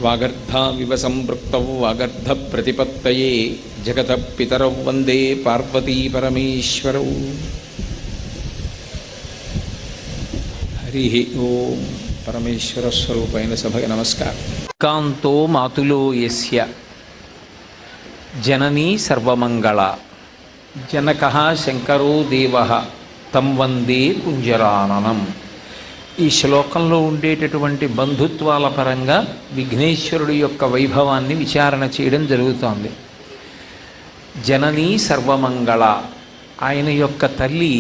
వాగర్ధావివ సంపృక్తౌ వాగర్ధ ప్రతిపత్తయే జగత పితరౌ వందే పార్వతీ పరమేశ్వరౌ. హరి ఓం. పరమేశ్వర స్వరూపైన సభకి నమస్కారం. కాంతో మాతులో యస్య జననీ సర్వమంగళ జనకః శంకరో దేవః తం వందే కుంజరాననం. ఈ శ్లోకంలో ఉండేటటువంటి బంధుత్వాల పరంగా విఘ్నేశ్వరుడి యొక్క వైభవాన్ని విచారణ చేయడం జరుగుతోంది. జననీ సర్వమంగళ, ఆయన యొక్క తల్లి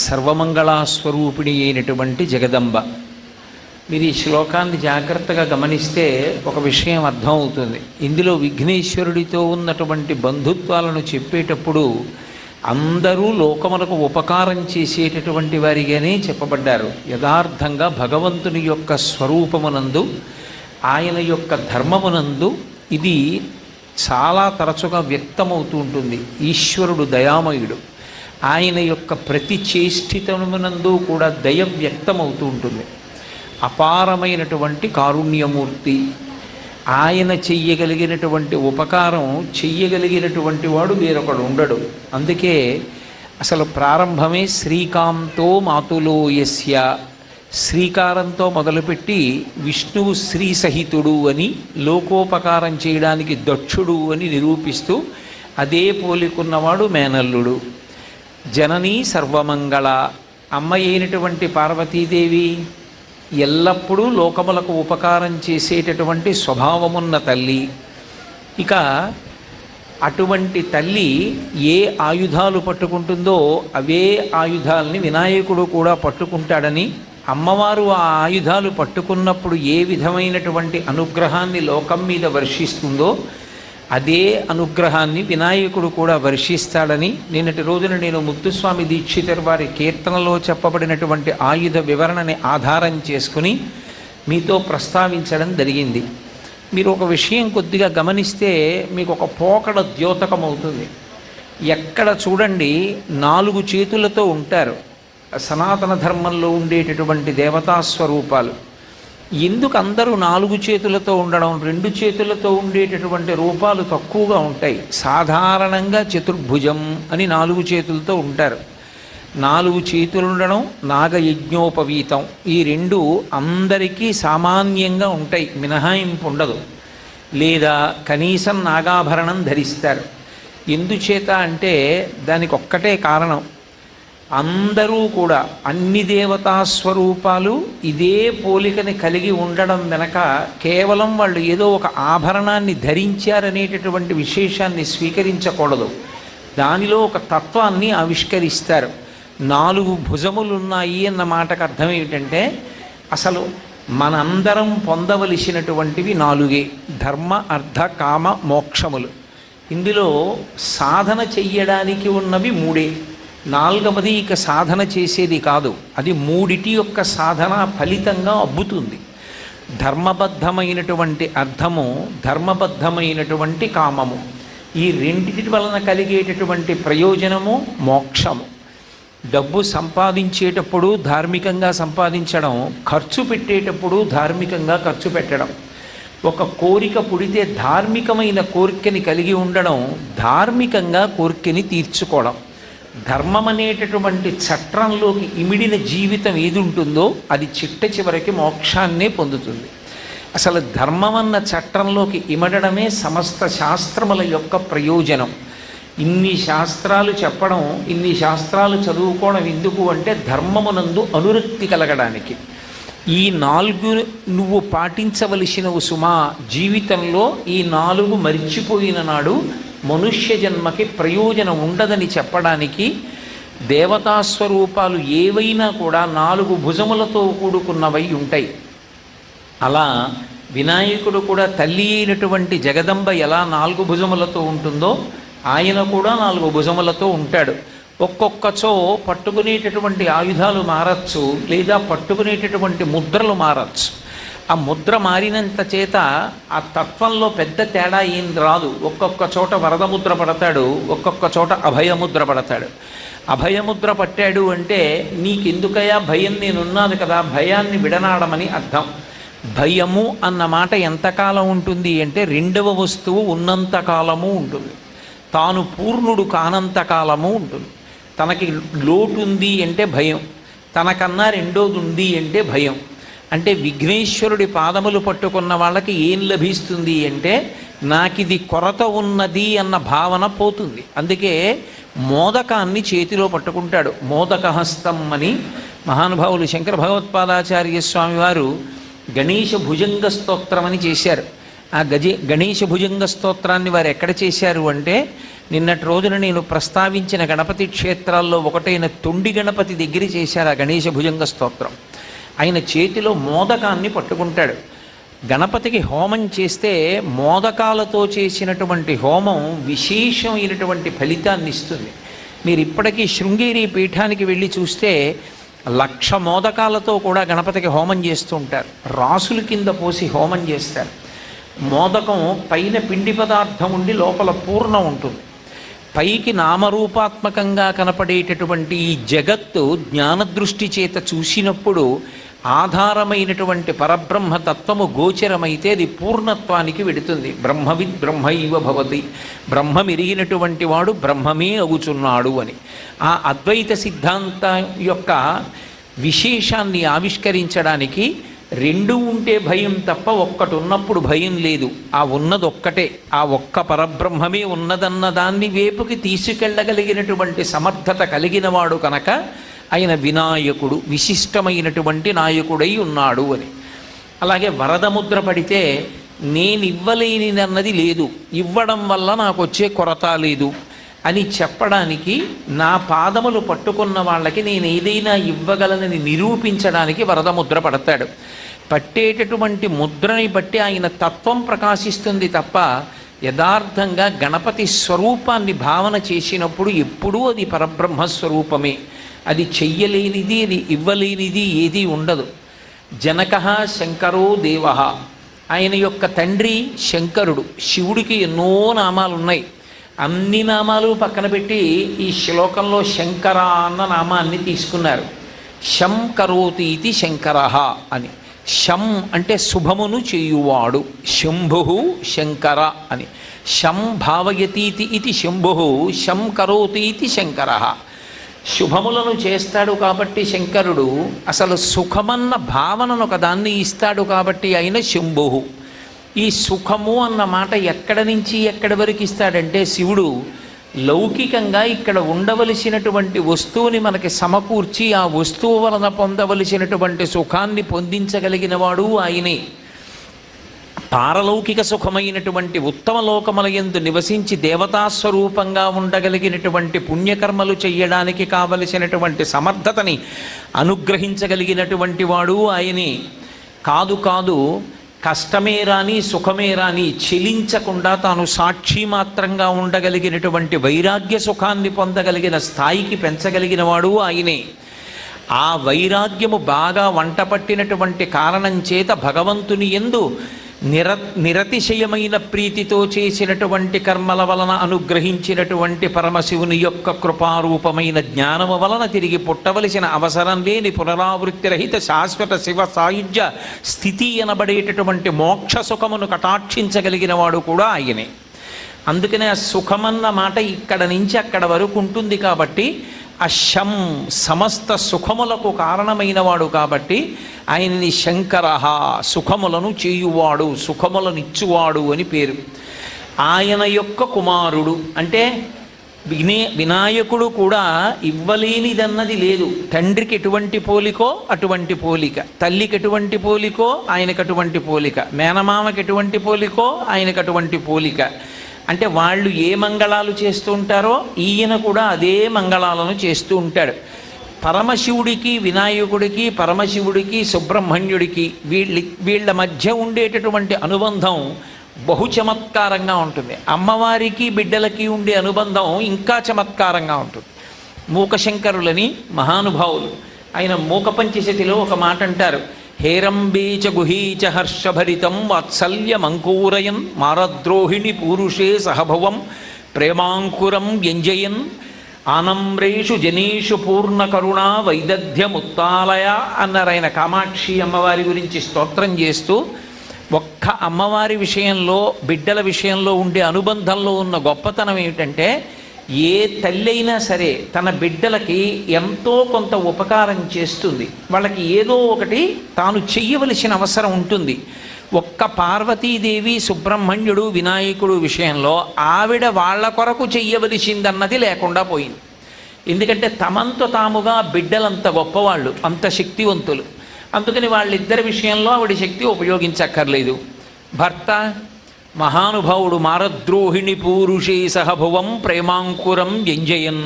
సర్వమంగళాస్వరూపిణి అయినటువంటి జగదంబ. మీరు ఈ శ్లోకాన్ని జాగ్రత్తగా గమనిస్తే ఒక విషయం అర్థమవుతుంది. ఇందులో విఘ్నేశ్వరుడితో ఉన్నటువంటి బంధుత్వాలను చెప్పేటప్పుడు అందరూ లోకములకు ఉపకారం చేసేటటువంటి వారిగానే చెప్పబడ్డారు. యథార్థంగా భగవంతుని యొక్క స్వరూపమునందు, ఆయన యొక్క ధర్మమునందు ఇది చాలా తరచుగా వ్యక్తమవుతూ ఉంటుంది. ఈశ్వరుడు దయామయుడు. ఆయన యొక్క ప్రతి చేష్టితమునందు కూడా దయ వ్యక్తమవుతూ ఉంటుంది. అపారమైనటువంటి కారుణ్యమూర్తి. ఆయన చెయ్యగలిగినటువంటి ఉపకారం చెయ్యగలిగినటువంటి వాడు వేరొకడు ఉండడు. అందుకే అసలు ప్రారంభమే శ్రీకాంతో మాతులో యస్య, శ్రీకారంతో మొదలుపెట్టి విష్ణువు శ్రీసహితుడు అని, లోకోపకారం చేయడానికి దక్షుడు అని నిరూపిస్తూ అదే పోలికున్నవాడు మేనల్లుడు. జననీ సర్వమంగళ, అమ్మ అయినటువంటి పార్వతీదేవి ఎల్లప్పుడూ లోకములకు ఉపకారం చేసేటటువంటి స్వభావమున్న తల్లి. ఇక అటువంటి తల్లి ఏ ఆయుధాలు పట్టుకుంటుందో అవే ఆయుధాలని వినాయకుడు కూడా పట్టుకుంటాడని, అమ్మవారు ఆ ఆయుధాలు పట్టుకున్నప్పుడు ఏ విధమైనటువంటి అనుగ్రహాన్ని లోకం మీద వర్షిస్తుందో అదే అనుగ్రహాన్ని వినాయకుడు కూడా వర్షిస్తాడని నిన్నటి రోజున నేను ముత్తుస్వామి దీక్షితర్ వారి కీర్తనలో చెప్పబడినటువంటి ఆయుధ వివరణని ఆధారం చేసుకుని మీతో ప్రస్తావించడం జరిగింది. మీరు ఒక విషయం కొద్దిగా గమనిస్తే మీకు ఒక పోకడ ద్యోతకం అవుతుంది. ఎక్కడ చూడండి 4 చేతులతో ఉంటారు సనాతన ధర్మంలో ఉండేటటువంటి దేవతాస్వరూపాలు. ఎందుకు అందరూ 4 చేతులతో ఉండడం, 2 చేతులతో ఉండేటటువంటి రూపాలు తక్కువగా ఉంటాయి? సాధారణంగా చతుర్భుజం అని 4 చేతులతో ఉంటారు. 4 చేతులు ఉండడం నాగయజ్ఞోపవీతం, ఈ 2 అందరికీ సామాన్యంగా ఉంటాయి, మినహాయింపు ఉండదు. లేదా కనీసం నాగాభరణం ధరిస్తారు. ఎందుచేత అంటే దానికి ఒక్కటే కారణం, అందరూ కూడా అన్ని దేవతా స్వరూపాలు ఇదే పోలికని కలిగి ఉండడం వెనక కేవలం వాళ్ళు ఏదో ఒక ఆభరణాన్ని ధరించారనేటటువంటి విశేషాన్ని స్వీకరించకూడదు. దానిలో ఒక తత్వాన్ని ఆవిష్కరిస్తారు. 4 భుజములు ఉన్నాయి అన్న మాటకు అర్థం ఏమిటంటే అసలు మనందరం పొందవలసినటువంటివి 4. ధర్మ అర్థ కామ మోక్షములు. ఇందులో సాధన చెయ్యడానికి ఉన్నవి 3. 4వది ఇక సాధన చేసేది కాదు. అది 3 యొక్క సాధన ఫలితంగా అబ్బుతుంది. ధర్మబద్ధమైనటువంటి అర్థము, ధర్మబద్ధమైనటువంటి కామము, ఈ 2 వలన కలిగేటటువంటి ప్రయోజనము మోక్షము. డబ్బు సంపాదించేటప్పుడు ధార్మికంగా సంపాదించడం, ఖర్చు పెట్టేటప్పుడు ధార్మికంగా ఖర్చు పెట్టడం. ఒక కోరిక పుడితే ధార్మికమైన కోరికని కలిగి ఉండడం, ధార్మికంగా కోరికని తీర్చుకోవడం. ధర్మం అనేటటువంటి చట్రంలోకి ఇమిడిన జీవితం ఏది ఉంటుందో అది చిట్ట చివరికి మోక్షాన్నే పొందుతుంది. అసలు ధర్మం అన్న చట్రంలోకి ఇమడడమే సమస్త శాస్త్రముల యొక్క ప్రయోజనం. ఇన్ని శాస్త్రాలు చెప్పడం, ఇన్ని శాస్త్రాలు చదువుకోవడం ఎందుకు అంటే ధర్మమునందు అనురక్తి కలగడానికి. ఈ 4 నువ్వు పాటించవలసినవు సుమా. జీవితంలో ఈ 4 మరిచిపోయిన నాడు మనుష్య జన్మకి ప్రయోజనం ఉండదని చెప్పడానికి దేవతాస్వరూపాలు ఏవైనా కూడా 4 భుజములతో కూడుకున్నవై ఉంటాయి. అలా వినాయకుడు కూడా తల్లి అయినటువంటి జగదంబ ఎలా 4 భుజములతో ఉంటుందో ఆయన కూడా 4 భుజములతో ఉంటాడు. ఒక్కొక్కచో పట్టుకునేటటువంటి ఆయుధాలు మారచ్చు, లేదా పట్టుకునేటటువంటి ముద్రలు మారచ్చు. ఆ ముద్ర మారినంత చేత ఆ తత్వంలో పెద్ద తేడా ఏం రాదు. ఒక్కొక్క చోట వరద ముద్ర పడతాడు, ఒక్కొక్క చోట అభయముద్ర పడతాడు. అభయముద్ర పట్టాడు అంటే నీకెందుకయా భయం, నేనున్నాను కదా, భయాన్ని విడనాడమని అర్థం. భయము అన్న మాట ఎంతకాలం ఉంటుంది అంటే రెండవ వస్తువు ఉన్నంతకాలము ఉంటుంది, తాను పూర్ణుడు కానంతకాలము ఉంటుంది. తనకి లోటుంది అంటే భయం, తనకన్నా రెండోది ఉంది అంటే భయం. అంటే విఘ్నేశ్వరుడి పాదములు పట్టుకున్న వాళ్ళకి ఏం లభిస్తుంది అంటే నాకిది కొరత ఉన్నది అన్న భావన పోతుంది. అందుకే మోదకాన్ని చేతిలో పట్టుకుంటాడు. మోదకహస్తం అని మహానుభావులు శంకర భగవత్పాదాచార్య స్వామి వారు గణేశ భుజంగ స్తోత్రం అని చేశారు. ఆ గణేశ భుజంగ స్తోత్రాన్ని వారు ఎక్కడ చేశారు అంటే నిన్నటి రోజున నేను ప్రస్తావించిన గణపతి క్షేత్రాల్లో ఒకటైన తొండి గణపతి దగ్గర చేశారు ఆ గణేశ భుజంగ స్తోత్రం. ఆయన చేతిలో మోదకాన్ని పట్టుకుంటాడు. గణపతికి హోమం చేస్తే మోదకాలతో చేసినటువంటి హోమం విశేషమైనటువంటి ఫలితాన్ని ఇస్తుంది. మీరు ఇప్పటికీ శృంగేరి పీఠానికి వెళ్ళి చూస్తే 1,00,000 మోదకాలతో కూడా గణపతికి హోమం చేస్తూ ఉంటారు. రాసుల కింద పోసి హోమం చేస్తారు. మోదకం పైన పిండి పదార్థం ఉండి లోపల పూర్ణం ఉంటుంది. పైకి నామరూపాత్మకంగా కనపడేటటువంటి ఈ జగత్తు జ్ఞానదృష్టి చేత చూసినప్పుడు ఆధారమైనటువంటి పరబ్రహ్మ తత్వము గోచరమైతే అది పూర్ణత్వానికి వెడుతుంది. బ్రహ్మవిద్ బ్రహ్మైవ భవతి, బ్రహ్మమెరిగినటువంటి వాడు బ్రహ్మమే అగుచున్నాడు అని ఆ అద్వైత సిద్ధాంతం యొక్క విశేషాన్ని ఆవిష్కరించడానికి రెండు ఉంటే భయం తప్ప ఒక్కటి ఉన్నప్పుడు భయం లేదు. ఆ ఉన్నది ఒక్కటే, ఆ ఒక్క పరబ్రహ్మమే ఉన్నదన్న దాన్ని వేపుకి తీసుకెళ్ళగలిగినటువంటి సమర్థత కలిగినవాడు కనుక ఆయన వినాయకుడు, విశిష్టమైనటువంటి నాయకుడై ఉన్నాడు అని. అలాగే వరదముద్ర పడితే నేను ఇవ్వలేనిదన్నది లేదు, ఇవ్వడం వల్ల నాకు వచ్చే కొరత లేదు అని చెప్పడానికి, నా పాదములు పట్టుకున్న వాళ్ళకి నేను ఏదైనా ఇవ్వగలనని నిరూపించడానికి వరదముద్ర పడతాడు. పట్టేటటువంటి ముద్రని బట్టి ఆయన తత్వం ప్రకాశిస్తుంది తప్ప యథార్థంగా గణపతి స్వరూపాన్ని భావన చేసినప్పుడు ఎప్పుడూ అది పరబ్రహ్మస్వరూపమే. అది చెయ్యలేనిది, అది ఇవ్వలేనిది ఏదీ ఉండదు. జనకః శంకరో దేవః, ఆయన యొక్క తండ్రి శంకరుడు. శివుడికి ఎన్నో నామాలు ఉన్నాయి. అన్ని నామాలు పక్కన పెట్టి ఈ శ్లోకంలో శంకర అన్న నామాన్ని తీసుకున్నారు. శం కరోతి ఇది శంకరః అని. శం అంటే శుభమును చేయువాడు, శంభు శంకర అని. శం భావయతీతి ఇది శంభు, శం కరోతి ఇది శంకరః. శుభములను చేస్తాడు కాబట్టి శంకరుడు, అసలు సుఖమన్న భావనను ఒకదాన్ని ఇస్తాడు కాబట్టి ఆయన శంభు. ఈ సుఖము అన్న మాట ఎక్కడి నుంచి ఎక్కడి వరకు ఇస్తాడంటే శివుడు లౌకికంగా ఇక్కడ ఉండవలసినటువంటి వస్తువుని మనకి సమకూర్చి ఆ వస్తువు వలన పొందవలసినటువంటి సుఖాన్ని పొందించగలిగిన వాడు ఆయనే. పారలౌకిక సుఖమైనటువంటి ఉత్తమ లోకములయందు నివసించి దేవతాస్వరూపంగా ఉండగలిగినటువంటి పుణ్యకర్మలు చెయ్యడానికి కావలసినటువంటి సమర్థతని అనుగ్రహించగలిగినటువంటి వాడు ఆయనే. కాదు కాదు కష్టమే రాని సుఖమే రాని చెలించకుండా తాను సాక్షి మాత్రంగా ఉండగలిగినటువంటి వైరాగ్య సుఖాన్ని పొందగలిగిన స్థాయికి పెంచగలిగిన వాడు ఆయనే. ఆ వైరాగ్యము బాగా వంటపట్టినటువంటి కారణం చేత భగవంతుని యందు నిరతిశయమైన ప్రీతితో చేసినటువంటి కర్మల వలన అనుగ్రహించినటువంటి పరమశివుని యొక్క కృపారూపమైన జ్ఞానము వలన తిరిగి పుట్టవలసిన అవసరం లేని పునరావృత్తి రహిత శాశ్వత శివ సాయుధ్య స్థితి అనబడేటటువంటి మోక్ష సుఖమును కటాక్షించగలిగిన వాడు కూడా ఆయనే. అందుకనే ఆ సుఖమన్న మాట ఇక్కడ నుంచి అక్కడ వరకు ఉంటుంది కాబట్టి ఆ శం సమస్త సుఖములకు కారణమైన వాడు కాబట్టి ఆయనని శంకరః, సుఖములను చేయువాడు, సుఖములనిచ్చువాడు అని పేరు. ఆయన యొక్క కుమారుడు అంటే వినాయకుడు కూడా ఇవ్వలేనిదన్నది లేదు. తండ్రికి ఎటువంటి పోలికో అటువంటి పోలిక, తల్లికి ఎటువంటి పోలికో ఆయనకు అటువంటి పోలిక, మేనమామకి ఎటువంటి పోలికో ఆయనకు అటువంటి పోలిక. అంటే వాళ్ళు ఏ మంగళాలు చేస్తూ ఉంటారో ఈయన కూడా అదే మంగళాలను చేస్తూ ఉంటాడు. పరమశివుడికి వినాయకుడికి, పరమశివుడికి సుబ్రహ్మణ్యుడికి వీళ్ళ మధ్య ఉండేటటువంటి అనుబంధం బహు చమత్కారంగా ఉంటుంది. అమ్మవారికి బిడ్డలకి ఉండే అనుబంధం ఇంకా చమత్కారంగా ఉంటుంది. మూకశంకరులని మహానుభావులు, ఆయన మూకపంచశతిలో ఒక మాట అంటారు, హేరంబీచ గుహీచ హర్షభరితం వాత్సల్యమంకూరయన్ మారద్రోహిణి పూరుషే సహభవం ప్రేమాంకురం వ్యంజయన్ ఆనమ్రేషు జనేషు పూర్ణ కరుణ వైదగ్ధ్యముత్తాలయ అన్నారు ఆయన కామాక్షి అమ్మవారి గురించి స్తోత్రం చేస్తూ. ఒక్క అమ్మవారి విషయంలో, బిడ్డల విషయంలో ఉండే అనుబంధంలో ఉన్న గొప్పతనం ఏమిటంటే, ఏ తల్లి అయినా సరే తన బిడ్డలకి ఎంతో కొంత ఉపకారం చేస్తుంది. వాళ్ళకి ఏదో ఒకటి తాను చెయ్యవలసిన అవసరం ఉంటుంది. ఒక్క పార్వతీదేవి, సుబ్రహ్మణ్యుడు, వినాయకుడు విషయంలో ఆవిడ వాళ్ళ కొరకు చెయ్యవలసిందన్నది లేకుండా పోయింది. ఎందుకంటే తమంత తాముగా బిడ్డలంత గొప్పవాళ్ళు, అంత శక్తివంతులు. అందుకని వాళ్ళిద్దరి విషయంలో ఆవిడ శక్తి ఉపయోగించక్కర్లేదు. భర్త మహానుభావుడు మారద్రోహిణి పూరుషే సహభువం ప్రేమాంకురం వ్యంజయన్.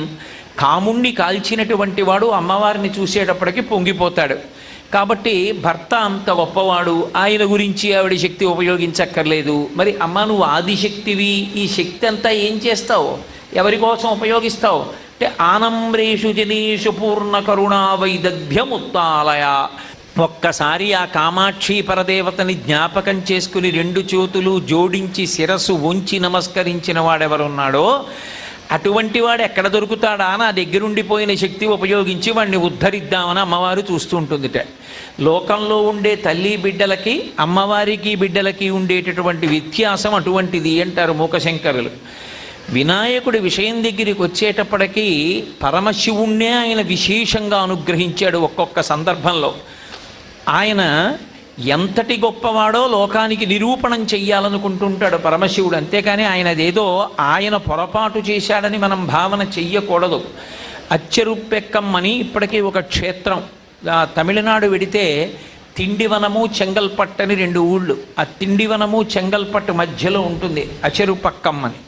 కాముణ్ణి కాల్చినటువంటి వాడు అమ్మవారిని చూసేటప్పటికి పొంగిపోతాడు. కాబట్టి భర్త అంత గొప్పవాడు, ఆయన గురించి ఆవిడ శక్తి ఉపయోగించక్కర్లేదు. మరి అమ్మ, నువ్వు ఆదిశక్తివి, ఈ శక్తి అంతా ఏం చేస్తావు, ఎవరి కోసం ఉపయోగిస్తావు అంటే, ఆనమ్రేషు జనేషు పూర్ణ కరుణా వైదగ్ధ్యముత్తాలయ. ఒక్కసారి ఆ కామాక్షి పరదేవతని జ్ఞాపకం చేసుకుని 2 చేతులు జోడించి శిరస్సు ఉంచి నమస్కరించిన వాడెవరున్నాడో అటువంటి వాడు ఎక్కడ దొరుకుతాడా, నా దగ్గరుండిపోయిన శక్తి ఉపయోగించి వాడిని ఉద్ధరిద్దామని అమ్మవారు చూస్తుంటుందిట. లోకంలో ఉండే తల్లి బిడ్డలకి, అమ్మవారికి బిడ్డలకి ఉండేటటువంటి వ్యత్యాసం అటువంటిది అంటారు మూకశంకరులు. వినాయకుడి విషయం దగ్గరికి వచ్చేటప్పటికీ పరమశివుణ్ణే ఆయన విశేషంగా అనుగ్రహించాడు. ఒక్కొక్క సందర్భంలో ఆయన ఎంతటి గొప్పవాడో లోకానికి నిరూపణం చెయ్యాలనుకుంటుంటాడు పరమశివుడు. అంతేకాని ఆయన అదేదో ఆయన పొరపాటు చేశాడని మనం భావన చెయ్యకూడదు. అచ్చెరుపెక్కమ్మని ఇప్పటికీ ఒక క్షేత్రం, తమిళనాడు వెడితే తిండివనము చెంగల్పట్టు అని 2 ఊళ్ళు. ఆ తిండివనము చెంగల్పట్టు మధ్యలో ఉంటుంది అచెరుపక్కమ్మని.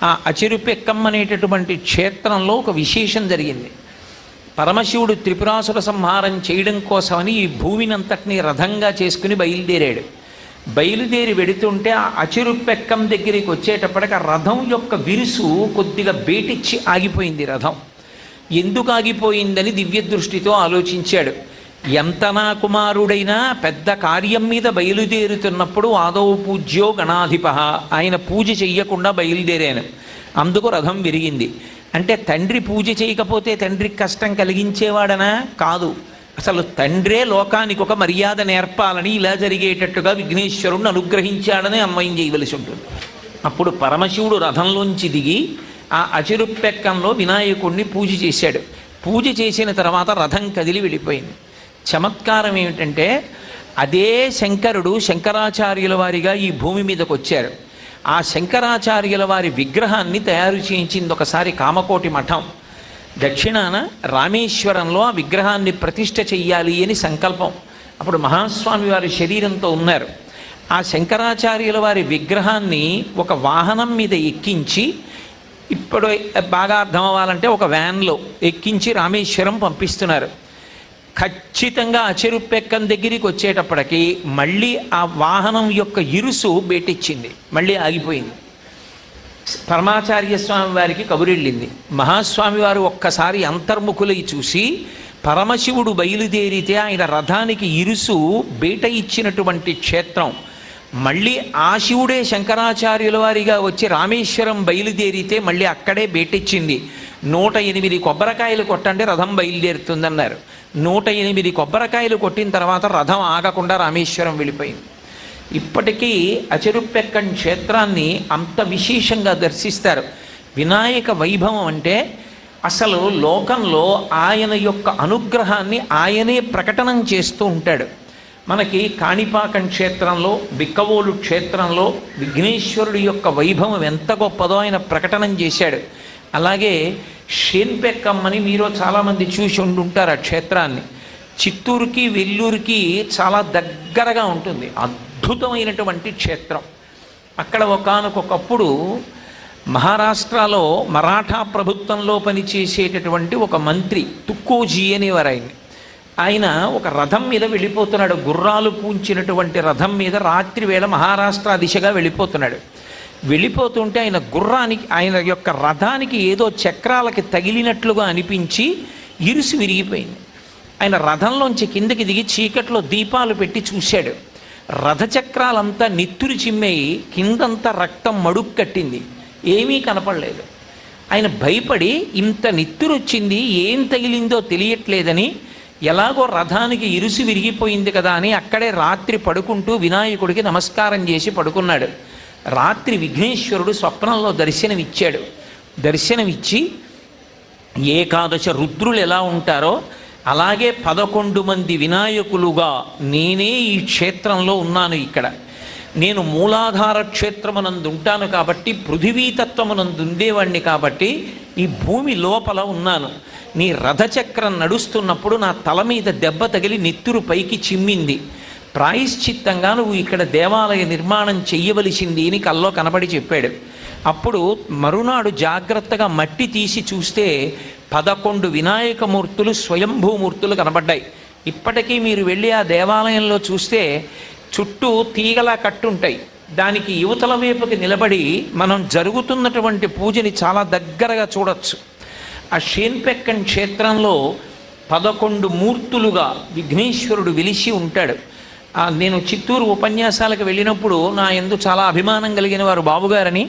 ఆ అచెరుపెక్కమ్మ అనేటటువంటి క్షేత్రంలో ఒక విశేషం జరిగింది. పరమశివుడు త్రిపురాసుర సంహారం చేయడం కోసమని ఈ భూమినంతటినీ రథంగా చేసుకుని బయలుదేరాడు. బయలుదేరి వెడుతుంటే ఆ అచెరుపెక్కం దగ్గరికి వచ్చేటప్పటికి ఆ రథం యొక్క విరుసు కొద్దిగా బేటిచ్చి ఆగిపోయింది. రథం ఎందుకు ఆగిపోయిందని దివ్య దృష్టితో ఆలోచించాడు. ఎంత నా కుమారుడైనా పెద్ద కార్యం మీద బయలుదేరుతున్నప్పుడు ఆదౌ పూజ్యో గణాధిప, ఆయన పూజ చెయ్యకుండా బయలుదేరాను, అందుకు రథం విరిగింది. అంటే తండ్రి పూజ చేయకపోతే తండ్రికి కష్టం కలిగించేవాడనా? కాదు. అసలు తండ్రే లోకానికి ఒక మర్యాద నేర్పాలని ఇలా జరిగేటట్టుగా విఘ్నేశ్వరుణ్ణి అనుగ్రహించాడని అన్వయం చేయవలసి ఉంటుంది. అప్పుడు పరమశివుడు రథంలోంచి దిగి ఆ అచెరుపెక్కంలో వినాయకుడిని పూజ చేశాడు. పూజ చేసిన తర్వాత రథం కదిలి వెళ్ళిపోయింది. చమత్కారం ఏమిటంటే, అదే శంకరుడు శంకరాచార్యుల వారిగా ఈ భూమి మీదకి వచ్చారు. ఆ శంకరాచార్యుల వారి విగ్రహాన్ని తయారు చేయించింది ఒకసారి కామకోటి మఠం. దక్షిణాన రామేశ్వరంలో ఆ విగ్రహాన్ని ప్రతిష్ఠ చెయ్యాలి అని సంకల్పం. అప్పుడు మహాస్వామి వారి శరీరంతో ఉన్నారు. ఆ శంకరాచార్యుల వారి విగ్రహాన్ని ఒక వాహనం మీద ఎక్కించి, ఇప్పుడు బాగా అర్థం అవ్వాలంటే ఒక వ్యాన్లో ఎక్కించి రామేశ్వరం పంపిస్తున్నారు. ఖచ్చితంగా అచెరుపెక్కం దగ్గరికి వచ్చేటప్పటికి మళ్ళీ ఆ వాహనం యొక్క ఇరుసు బేటిచ్చింది, మళ్ళీ ఆగిపోయింది. పరమాచార్య స్వామి వారికి కబురెళ్ళింది. మహాస్వామి వారు ఒక్కసారి అంతర్ముఖులై చూసి, పరమశివుడు బయలుదేరితే ఆయన రథానికి ఇరుసు బేట ఇచ్చినటువంటి క్షేత్రం, మళ్ళీ ఆ శివుడే శంకరాచార్యుల వారిగా వచ్చి రామేశ్వరం బయలుదేరితే మళ్ళీ అక్కడే బేటిచ్చింది. 108 కొబ్బరికాయలు కొట్టండి రథం బయలుదేరుతుందన్నారు. 108 కొబ్బరికాయలు కొట్టిన తర్వాత రథం ఆగకుండా రామేశ్వరం వెళ్ళిపోయింది. ఇప్పటికీ అచెరుపెక్కం క్షేత్రాన్ని అంత విశేషంగా దర్శిస్తారు. వినాయక వైభవం అంటే అసలు లోకంలో ఆయన యొక్క అనుగ్రహాన్ని ఆయనే ప్రకటనం చేస్తూ ఉంటాడు. మనకి కాణిపాకం క్షేత్రంలో, బిక్కవోలు క్షేత్రంలో విఘ్నేశ్వరుడి యొక్క వైభవం ఎంత గొప్పదో ఆయన ప్రకటనం చేశాడు. అలాగే షేన్పెక్కమ్మని మీరు చాలామంది చూసి ఉండుంటారు. ఆ క్షేత్రాన్ని చిత్తూరుకి వెల్లూరుకి చాలా దగ్గరగా ఉంటుంది. అద్భుతమైనటువంటి క్షేత్రం. అక్కడ ఒకానొకప్పుడు మహారాష్ట్రలో మరాఠా ప్రభుత్వంలో పనిచేసేటటువంటి ఒక మంత్రి తుక్కోజీ అనేవారు. ఆయన ఒక రథం మీద వెళ్ళిపోతున్నాడు. గుర్రాలు పూంచినటువంటి రథం మీద రాత్రి వేళ మహారాష్ట్ర దిశగా వెళ్ళిపోతున్నాడు. వెళ్ళిపోతుంటే ఆయన గుర్రానికి, ఆయన యొక్క రథానికి ఏదో చక్రాలకి తగిలినట్లుగా అనిపించి ఇరుసు విరిగిపోయింది. ఆయన రథంలోంచి కిందకి దిగి చీకట్లో దీపాలు పెట్టి చూశాడు. రథచక్రాలంతా నిత్తురు చిమ్మేయి, కిందంతా రక్తం మడుగు కట్టింది, ఏమీ కనపడలేదు. ఆయన భయపడి ఇంత నెత్తురొచ్చింది, ఏం తగిలిందో తెలియట్లేదని, ఎలాగో రథానికి ఇరుసు విరిగిపోయింది కదా అని అక్కడే రాత్రి పడుకుంటూ వినాయకుడికి నమస్కారం చేసి పడుకున్నాడు. రాత్రి విఘ్నేశ్వరుడు స్వప్నంలో దర్శనమిచ్చాడు. దర్శనమిచ్చి ఏకాదశ రుద్రులు ఎలా ఉంటారో అలాగే 11 మంది వినాయకులుగా నేనే ఈ క్షేత్రంలో ఉన్నాను. ఇక్కడ నేను మూలాధార క్షేత్రమునందు ఉంటాను కాబట్టి, పృథివీతత్వమునందు ఉండేవాడిని కాబట్టి ఈ భూమి లోపల ఉన్నాను. నీ రథచక్రం నడుస్తున్నప్పుడు నా తల మీద దెబ్బ తగిలి నెత్తురు పైకి చిమ్మింది. ప్రాయశ్చిత్తంగా నువ్వు ఇక్కడ దేవాలయ నిర్మాణం చెయ్యవలసింది అని కల్లో కనబడి చెప్పాడు. అప్పుడు మరునాడు జాగ్రత్తగా మట్టి తీసి చూస్తే 11 వినాయకమూర్తులు స్వయంభూమూర్తులు కనబడ్డాయి. ఇప్పటికీ మీరు వెళ్ళి ఆ దేవాలయంలో చూస్తే చుట్టూ తీగలా కట్టుంటాయి. దానికి యువతల వైపుకి నిలబడి మనం జరుగుతున్నటువంటి పూజని చాలా దగ్గరగా చూడొచ్చు. ఆ షేన్పెక్కన్ క్షేత్రంలో 11 మూర్తులుగా విఘ్నేశ్వరుడు వెలిసి ఉంటాడు. నేను చిత్తూరు ఉపన్యాసాలకు వెళ్ళినప్పుడు నా యందు చాలా అభిమానం కలిగిన వారు బాబుగారని,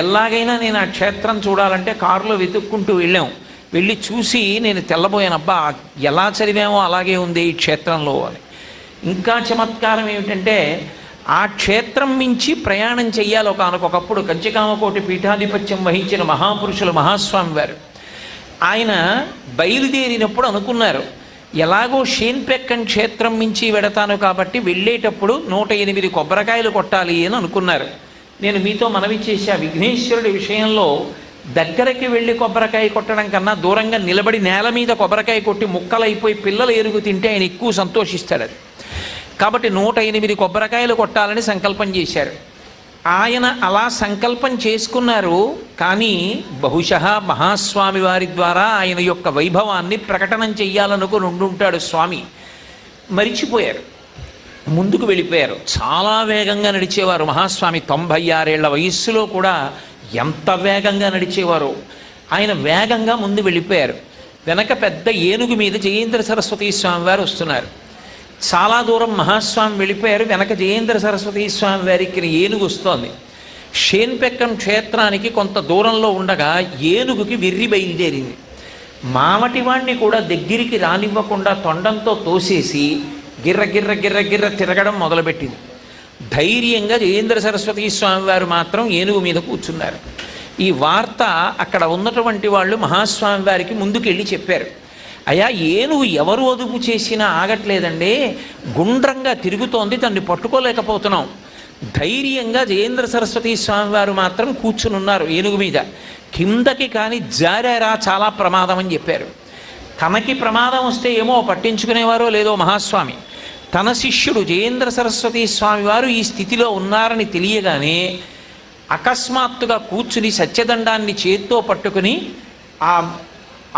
ఎలాగైనా నేను ఆ క్షేత్రం చూడాలంటే కారులో వెతుక్కుంటూ వెళ్ళాం. వెళ్ళి చూసి నేను తెల్లబోయానబ్బా, ఎలా చదివామో అలాగే ఉంది ఈ క్షేత్రంలో అని. ఇంకా చమత్కారం ఏమిటంటే ఆ క్షేత్రం మించి ప్రయాణం చెయ్యాలి. ఒకనకొకప్పుడు కంచికామకోటి పీఠాధిపత్యం వహించిన మహాపురుషులు మహాస్వామి వారు ఆయన బయలుదేరినప్పుడు అనుకున్నారు, ఎలాగో షేన్పెక్కన్ క్షేత్రం మించి వెడతాను కాబట్టి వెళ్ళేటప్పుడు 108 కొబ్బరికాయలు కొట్టాలి అని అనుకున్నారు. నేను మీతో మనవి చేసే విఘ్నేశ్వరుడి విషయంలో దగ్గరికి వెళ్ళి కొబ్బరికాయ కొట్టడం కన్నా దూరంగా నిలబడి నేల మీద కొబ్బరికాయ కొట్టి ముక్కలైపోయి పిల్లలు ఎరుగు తింటే ఆయన ఎక్కువ సంతోషిస్తాడు. అది కాబట్టి 108 కొబ్బరికాయలు కొట్టాలని సంకల్పం చేశారు. ఆయన అలా సంకల్పం చేసుకున్నారు. కానీ బహుశः మహాస్వామి వారి ద్వారా ఆయన యొక్క వైభవాన్ని ప్రకటనం చెయ్యాలనుకుని ఉండుంటాడు స్వామి. మరిచిపోయారు, ముందుకు వెళ్ళిపోయారు. చాలా వేగంగా నడిచేవారు మహాస్వామి. 96 ఏళ్ల వయస్సులో కూడా ఎంత వేగంగా నడిచేవారు. ఆయన వేగంగా ముందు వెళ్ళిపోయారు. వెనక పెద్ద ఏనుగు మీద జయేంద్ర సరస్వతీ స్వామి వారు వస్తున్నారు. చాలా దూరం మహాస్వామి వెళ్ళిపోయారు. వెనక జయేంద్ర సరస్వతీ స్వామి వారికి ఏనుగు వస్తోంది. షేన్పెక్కన్ క్షేత్రానికి కొంత దూరంలో ఉండగా ఏనుగుకి వెర్రి బయలుదేరింది. మావటివాణ్ణి కూడా దగ్గరికి రానివ్వకుండా తొండంతో తోసేసి గిర్ర గిర్ర గిర్ర గిర్ర తిరగడం మొదలుపెట్టింది. ధైర్యంగా జయేంద్ర సరస్వతీ స్వామి వారు మాత్రం ఏనుగు మీద కూర్చున్నారు. ఈ వార్త అక్కడ ఉన్నటువంటి వాళ్ళు మహాస్వామి వారికి ముందుకెళ్ళి చెప్పారు. అయ్యా, ఏనుగు ఎవరు అదుపు చేసినా ఆగట్లేదండి, గుండ్రంగా తిరుగుతోంది, దాన్ని పట్టుకోలేకపోతున్నాం. ధైర్యంగా జయేంద్ర సరస్వతీ స్వామి వారు మాత్రం కూర్చునున్నారు ఏనుగు మీద. కిందకి కానీ జారారా చాలా ప్రమాదం అని చెప్పారు. తనకి ప్రమాదం వస్తే ఏమో పట్టించుకునేవారో లేదో మహాస్వామి, తన శిష్యుడు జయేంద్ర సరస్వతీ స్వామి వారు ఈ స్థితిలో ఉన్నారని తెలియగానే అకస్మాత్తుగా కూర్చుని సత్యదండాన్ని చేత్తో పట్టుకుని ఆ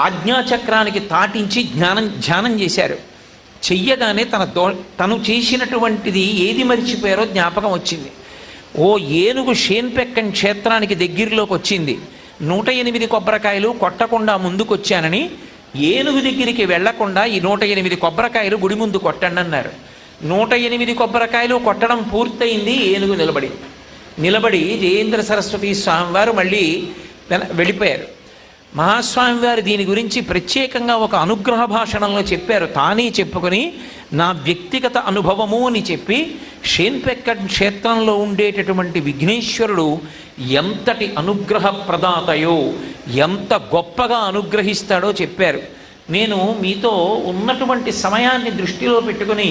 ఆజ్ఞాచక్రానికి తాటించి ధ్యానం చేశారు. చెయ్యగానే తను చేసినటువంటిది ఏది మరిచిపోయారో జ్ఞాపకం వచ్చింది. ఓ ఏనుగు షేన్పెక్కన్ క్షేత్రానికి దగ్గరలోకి వచ్చింది, 108 కొబ్బరికాయలు కొట్టకుండా ముందుకొచ్చానని ఏనుగు దగ్గరికి వెళ్లకుండా ఈ 108 కొబ్బరికాయలు గుడి ముందు కొట్టండి అన్నారు. 108 కొబ్బరికాయలు కొట్టడం పూర్తయింది. ఏనుగు నిలబడి జయేంద్ర సరస్వతీ స్వామి వారు మళ్ళీ వెళ్ళిపోయారు. మహాస్వామి వారు దీని గురించి ప్రత్యేకంగా ఒక అనుగ్రహ భాషణంలో చెప్పారు. తానే చెప్పుకొని నా వ్యక్తిగత అనుభవము అని చెప్పి షేన్పెక్కన్ క్షేత్రంలో ఉండేటటువంటి విఘ్నేశ్వరుడు ఎంతటి అనుగ్రహ ప్రదాతయో, ఎంత గొప్పగా అనుగ్రహిస్తాడో చెప్పారు. నేను మీతో ఉన్నటువంటి సమయాన్ని దృష్టిలో పెట్టుకుని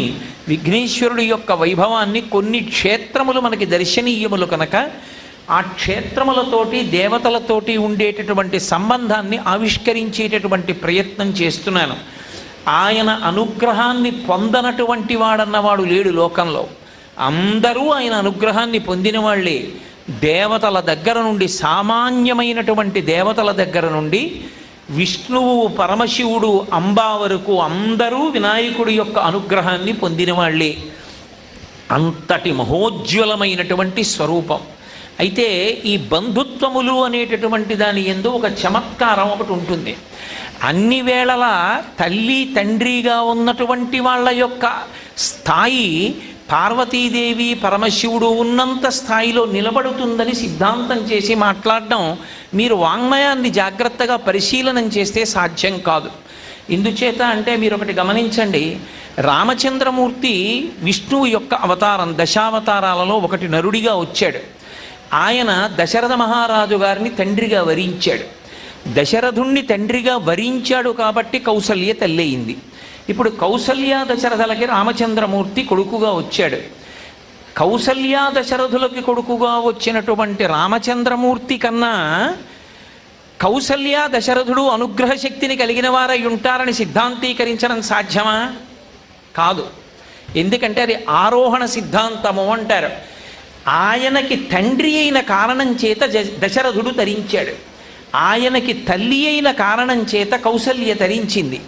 విఘ్నేశ్వరుడి యొక్క వైభవాన్ని, కొన్ని క్షేత్రములు మనకి దర్శనీయములు కనుక ఆ క్షేత్రములతోటి దేవతలతోటి ఉండేటటువంటి సంబంధాన్ని ఆవిష్కరించేటటువంటి ప్రయత్నం చేస్తున్నాను. ఆయన అనుగ్రహాన్ని పొందనటువంటి వాడన్నవాడు లేడు లోకంలో. అందరూ ఆయన అనుగ్రహాన్ని పొందిన వాళ్ళే. దేవతల దగ్గర నుండి, సామాన్యమైనటువంటి దేవతల దగ్గర నుండి విష్ణువు, పరమశివుడు, అంబా వరకు అందరూ వినాయకుడి యొక్క అనుగ్రహాన్ని పొందిన వాళ్ళే. అంతటి మహోజ్వలమైనటువంటి స్వరూపం. అయితే ఈ బంధుత్వములు అనేటటువంటి దాని యందు ఒక చమత్కారం ఒకటి ఉంటుంది. అన్ని వేళలా తల్లి తండ్రిగా ఉన్నటువంటి వాళ్ళ యొక్క స్థాయి పార్వతీదేవి పరమశివుడు ఉన్నంత స్థాయిలో నిలబడుతుందని సిద్ధాంతం చేసి మాట్లాడడం మీరు వాంగ్మయాన్ని జాగ్రత్తగా పరిశీలనం చేస్తే సాధ్యం కాదు. ఎందుచేత అంటే మీరు ఒకటి గమనించండి, రామచంద్రమూర్తి విష్ణువు యొక్క అవతారం, దశావతారాలలో ఒకటి నరుడిగా వచ్చాడు. ఆయన దశరథ మహారాజు గారిని తండ్రిగా వరించాడు. దశరథుణ్ణి తండ్రిగా వరించాడు కాబట్టి కౌసల్య తల్లయింది. ఇప్పుడు కౌసల్య దశరథులకి రామచంద్రమూర్తి కొడుకుగా వచ్చాడు. కౌసల్య దశరథులకి కొడుకుగా వచ్చినటువంటి రామచంద్రమూర్తి కన్నా కౌసల్య దశరథుడు అనుగ్రహ శక్తిని కలిగిన వారై ఉంటారని సిద్ధాంతీకరించడం సాధ్యమా? కాదు. ఎందుకంటే అది ఆరోహణ సిద్ధాంతము అంటారు. ఆయనకి తండ్రి అయిన కారణం చేత దశరథుడు తరించాడు. ఆయనకి తల్లి అయిన కారణం చేత కౌసల్య తరించింది.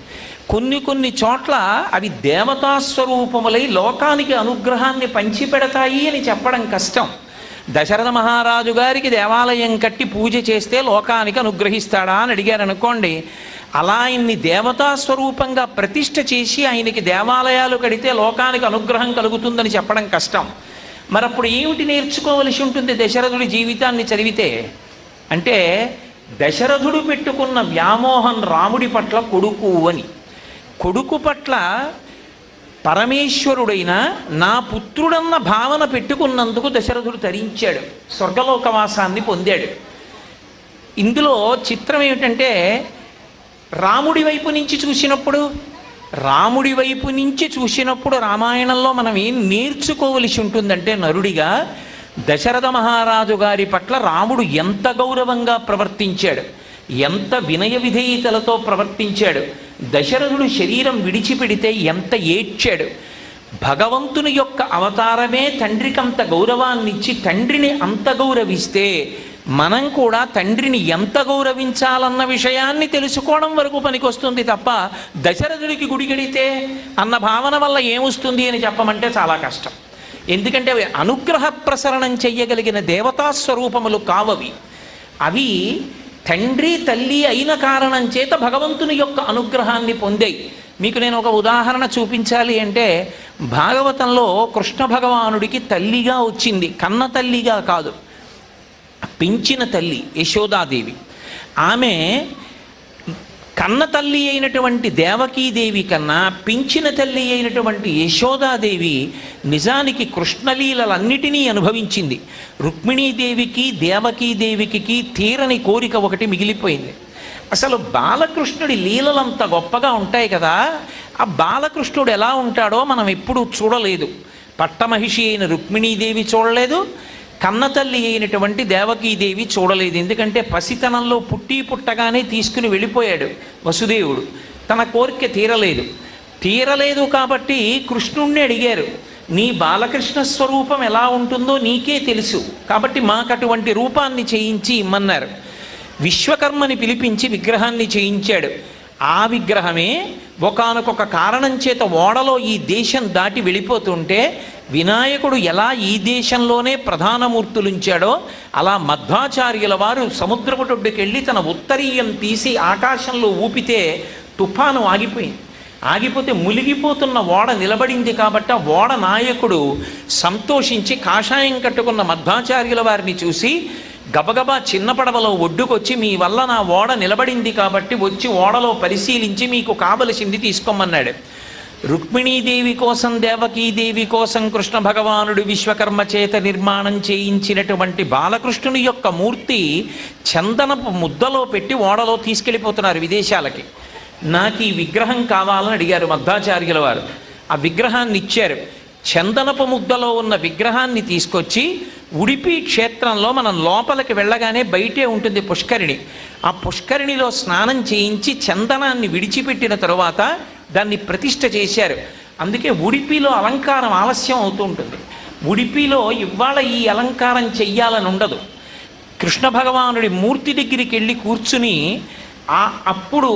కొన్ని చోట్ల అవి దేవతాస్వరూపములై లోకానికి అనుగ్రహాన్ని పంచిపెడతాయి అని చెప్పడం కష్టం. దశరథ మహారాజు గారికి దేవాలయం కట్టి పూజ చేస్తే లోకానికి అనుగ్రహిస్తాడా అని అడిగారు అనుకోండి, అలా ఆయన్ని దేవతాస్వరూపంగా ప్రతిష్ఠ చేసి ఆయనకి దేవాలయాలు కడితే లోకానికి అనుగ్రహం కలుగుతుందని చెప్పడం కష్టం. మరప్పుడు ఏమిటి నేర్చుకోవలసి ఉంటుంది దశరథుడి జీవితాన్ని చదివితే? అంటే దశరథుడు పెట్టుకున్న వ్యామోహం రాముడి పట్ల కొడుకు అని. కొడుకు పట్ల పరమేశ్వరుడైన నా పుత్రుడన్న భావన పెట్టుకున్నందుకు దశరథుడు తరించాడు, స్వర్గలోకవాసాన్ని పొందాడు. ఇందులో చిత్రం ఏమిటంటే రాముడి వైపు నుంచి చూసినప్పుడు రామాయణంలో మనం ఏం నేర్చుకోవలసి ఉంటుందంటే, నరుడిగా దశరథ మహారాజు గారి పట్ల రాముడు ఎంత గౌరవంగా ప్రవర్తించాడు, ఎంత వినయ విధేయతలతో ప్రవర్తించాడు. దశరథుడు శరీరం విడిచిపెడితే ఎంత ఏడ్చాడు. భగవంతుని యొక్క అవతారమే తండ్రికంత గౌరవాన్నిచ్చి తండ్రిని అంత గౌరవిస్తే మనం కూడా తండ్రిని ఎంత గౌరవించాలన్న విషయాన్ని తెలుసుకోవడం వరకు పనికొస్తుంది తప్ప దశరథుడికి గుడి గడితే అన్న భావన వల్ల ఏమొస్తుంది అని చెప్పమంటే చాలా కష్టం. ఎందుకంటే అవి అనుగ్రహ ప్రసరణం చెయ్యగలిగిన దేవతాస్వరూపములు కావవి. అవి తండ్రి తల్లి అయిన కారణం చేత భగవంతుని యొక్క అనుగ్రహాన్ని పొందాయి. మీకు నేను ఒక ఉదాహరణ చూపించాలి అంటే, భాగవతంలో కృష్ణ భగవానుడికి తల్లిగా వచ్చింది, కన్న తల్లిగా కాదు, పెంచిన తల్లి యశోదాదేవి. ఆమె కన్న తల్లి అయినటువంటి దేవకీదేవి కన్నా పెంచిన తల్లి అయినటువంటి యశోదాదేవి నిజానికి కృష్ణలీలలన్నిటినీ అనుభవించింది. రుక్మిణీదేవికి దేవకీదేవికి తీరని కోరిక ఒకటి మిగిలిపోయింది. అసలు బాలకృష్ణుడి లీలలంత గొప్పగా ఉంటాయి కదా, ఆ బాలకృష్ణుడు ఎలా ఉంటాడో మనం ఎప్పుడూ చూడలేదు. పట్టమహిషి అయిన రుక్మిణీదేవి చూడలేదు, కన్నతల్లి అయినటువంటి దేవకీదేవి చూడలేదు. ఎందుకంటే పసితనంలో పుట్టగానే తీసుకుని వెళ్ళిపోయాడు వసుదేవుడు. తన కోరిక తీరలేదు కాబట్టి కృష్ణుణ్ణి అడిగారు, నీ బాలకృష్ణ స్వరూపం ఎలా ఉంటుందో నీకే తెలుసు కాబట్టి మాకు అటువంటి రూపాన్ని చేయించి ఇమ్మన్నారు. విశ్వకర్మని పిలిపించి విగ్రహాన్ని చేయించాడు. ఆ విగ్రహమే ఒకానొక కారణం చేత ఓడలో ఈ దేశం దాటి వెళ్ళిపోతుంటే వినాయకుడు ఎలా ఈ దేశంలోనే ప్రధానమూర్తులుంచాడో అలా మధ్వాచార్యుల వారు సముద్రపుటొడ్డుకెళ్ళి తన ఉత్తరీయం తీసి ఆకాశంలో ఊపితే తుఫాను ఆగిపోతే మునిగిపోతున్న ఓడ నిలబడింది కాబట్టి ఆ ఓడ నాయకుడు సంతోషించి కాషాయం కట్టుకున్న మధ్వాచార్యుల వారిని చూసి గబగబా చిన్న పడవలో ఒడ్డుకొచ్చి, మీ వల్ల నా ఓడ నిలబడింది కాబట్టి వచ్చి ఓడలో పరిశీలించి మీకు కావలసింది తీసుకోమన్నాడు. రుక్మిణీదేవి కోసం దేవకీదేవి కోసం కృష్ణ భగవానుడు విశ్వకర్మ చేత నిర్మాణం చేయించినటువంటి బాలకృష్ణుని యొక్క మూర్తి చందనపు ముద్దలో పెట్టి ఓడలో తీసుకెళ్ళిపోతున్నారు విదేశాలకి. నాకు ఈ విగ్రహం కావాలని అడిగారు మధ్వాచార్యుల వారు. ఆ విగ్రహాన్ని ఇచ్చారు. చందనపు ముద్దలో ఉన్న విగ్రహాన్ని తీసుకొచ్చి ఉడిపి క్షేత్రంలో మనం లోపలికి వెళ్ళగానే బయటే ఉంటుంది పుష్కరిణి. ఆ పుష్కరిణిలో స్నానం చేయించి చందనాన్ని విడిచిపెట్టిన తరువాత దాన్ని ప్రతిష్ఠ చేశారు. అందుకే ఉడిపిలో అలంకారం ఆలస్యం అవుతూ ఉంటుంది. ఉడిపిలో ఇవాళ ఈ అలంకారం చెయ్యాలని ఉండదు. కృష్ణ భగవానుడి మూర్తి దగ్గరికి వెళ్ళి కూర్చుని అప్పుడు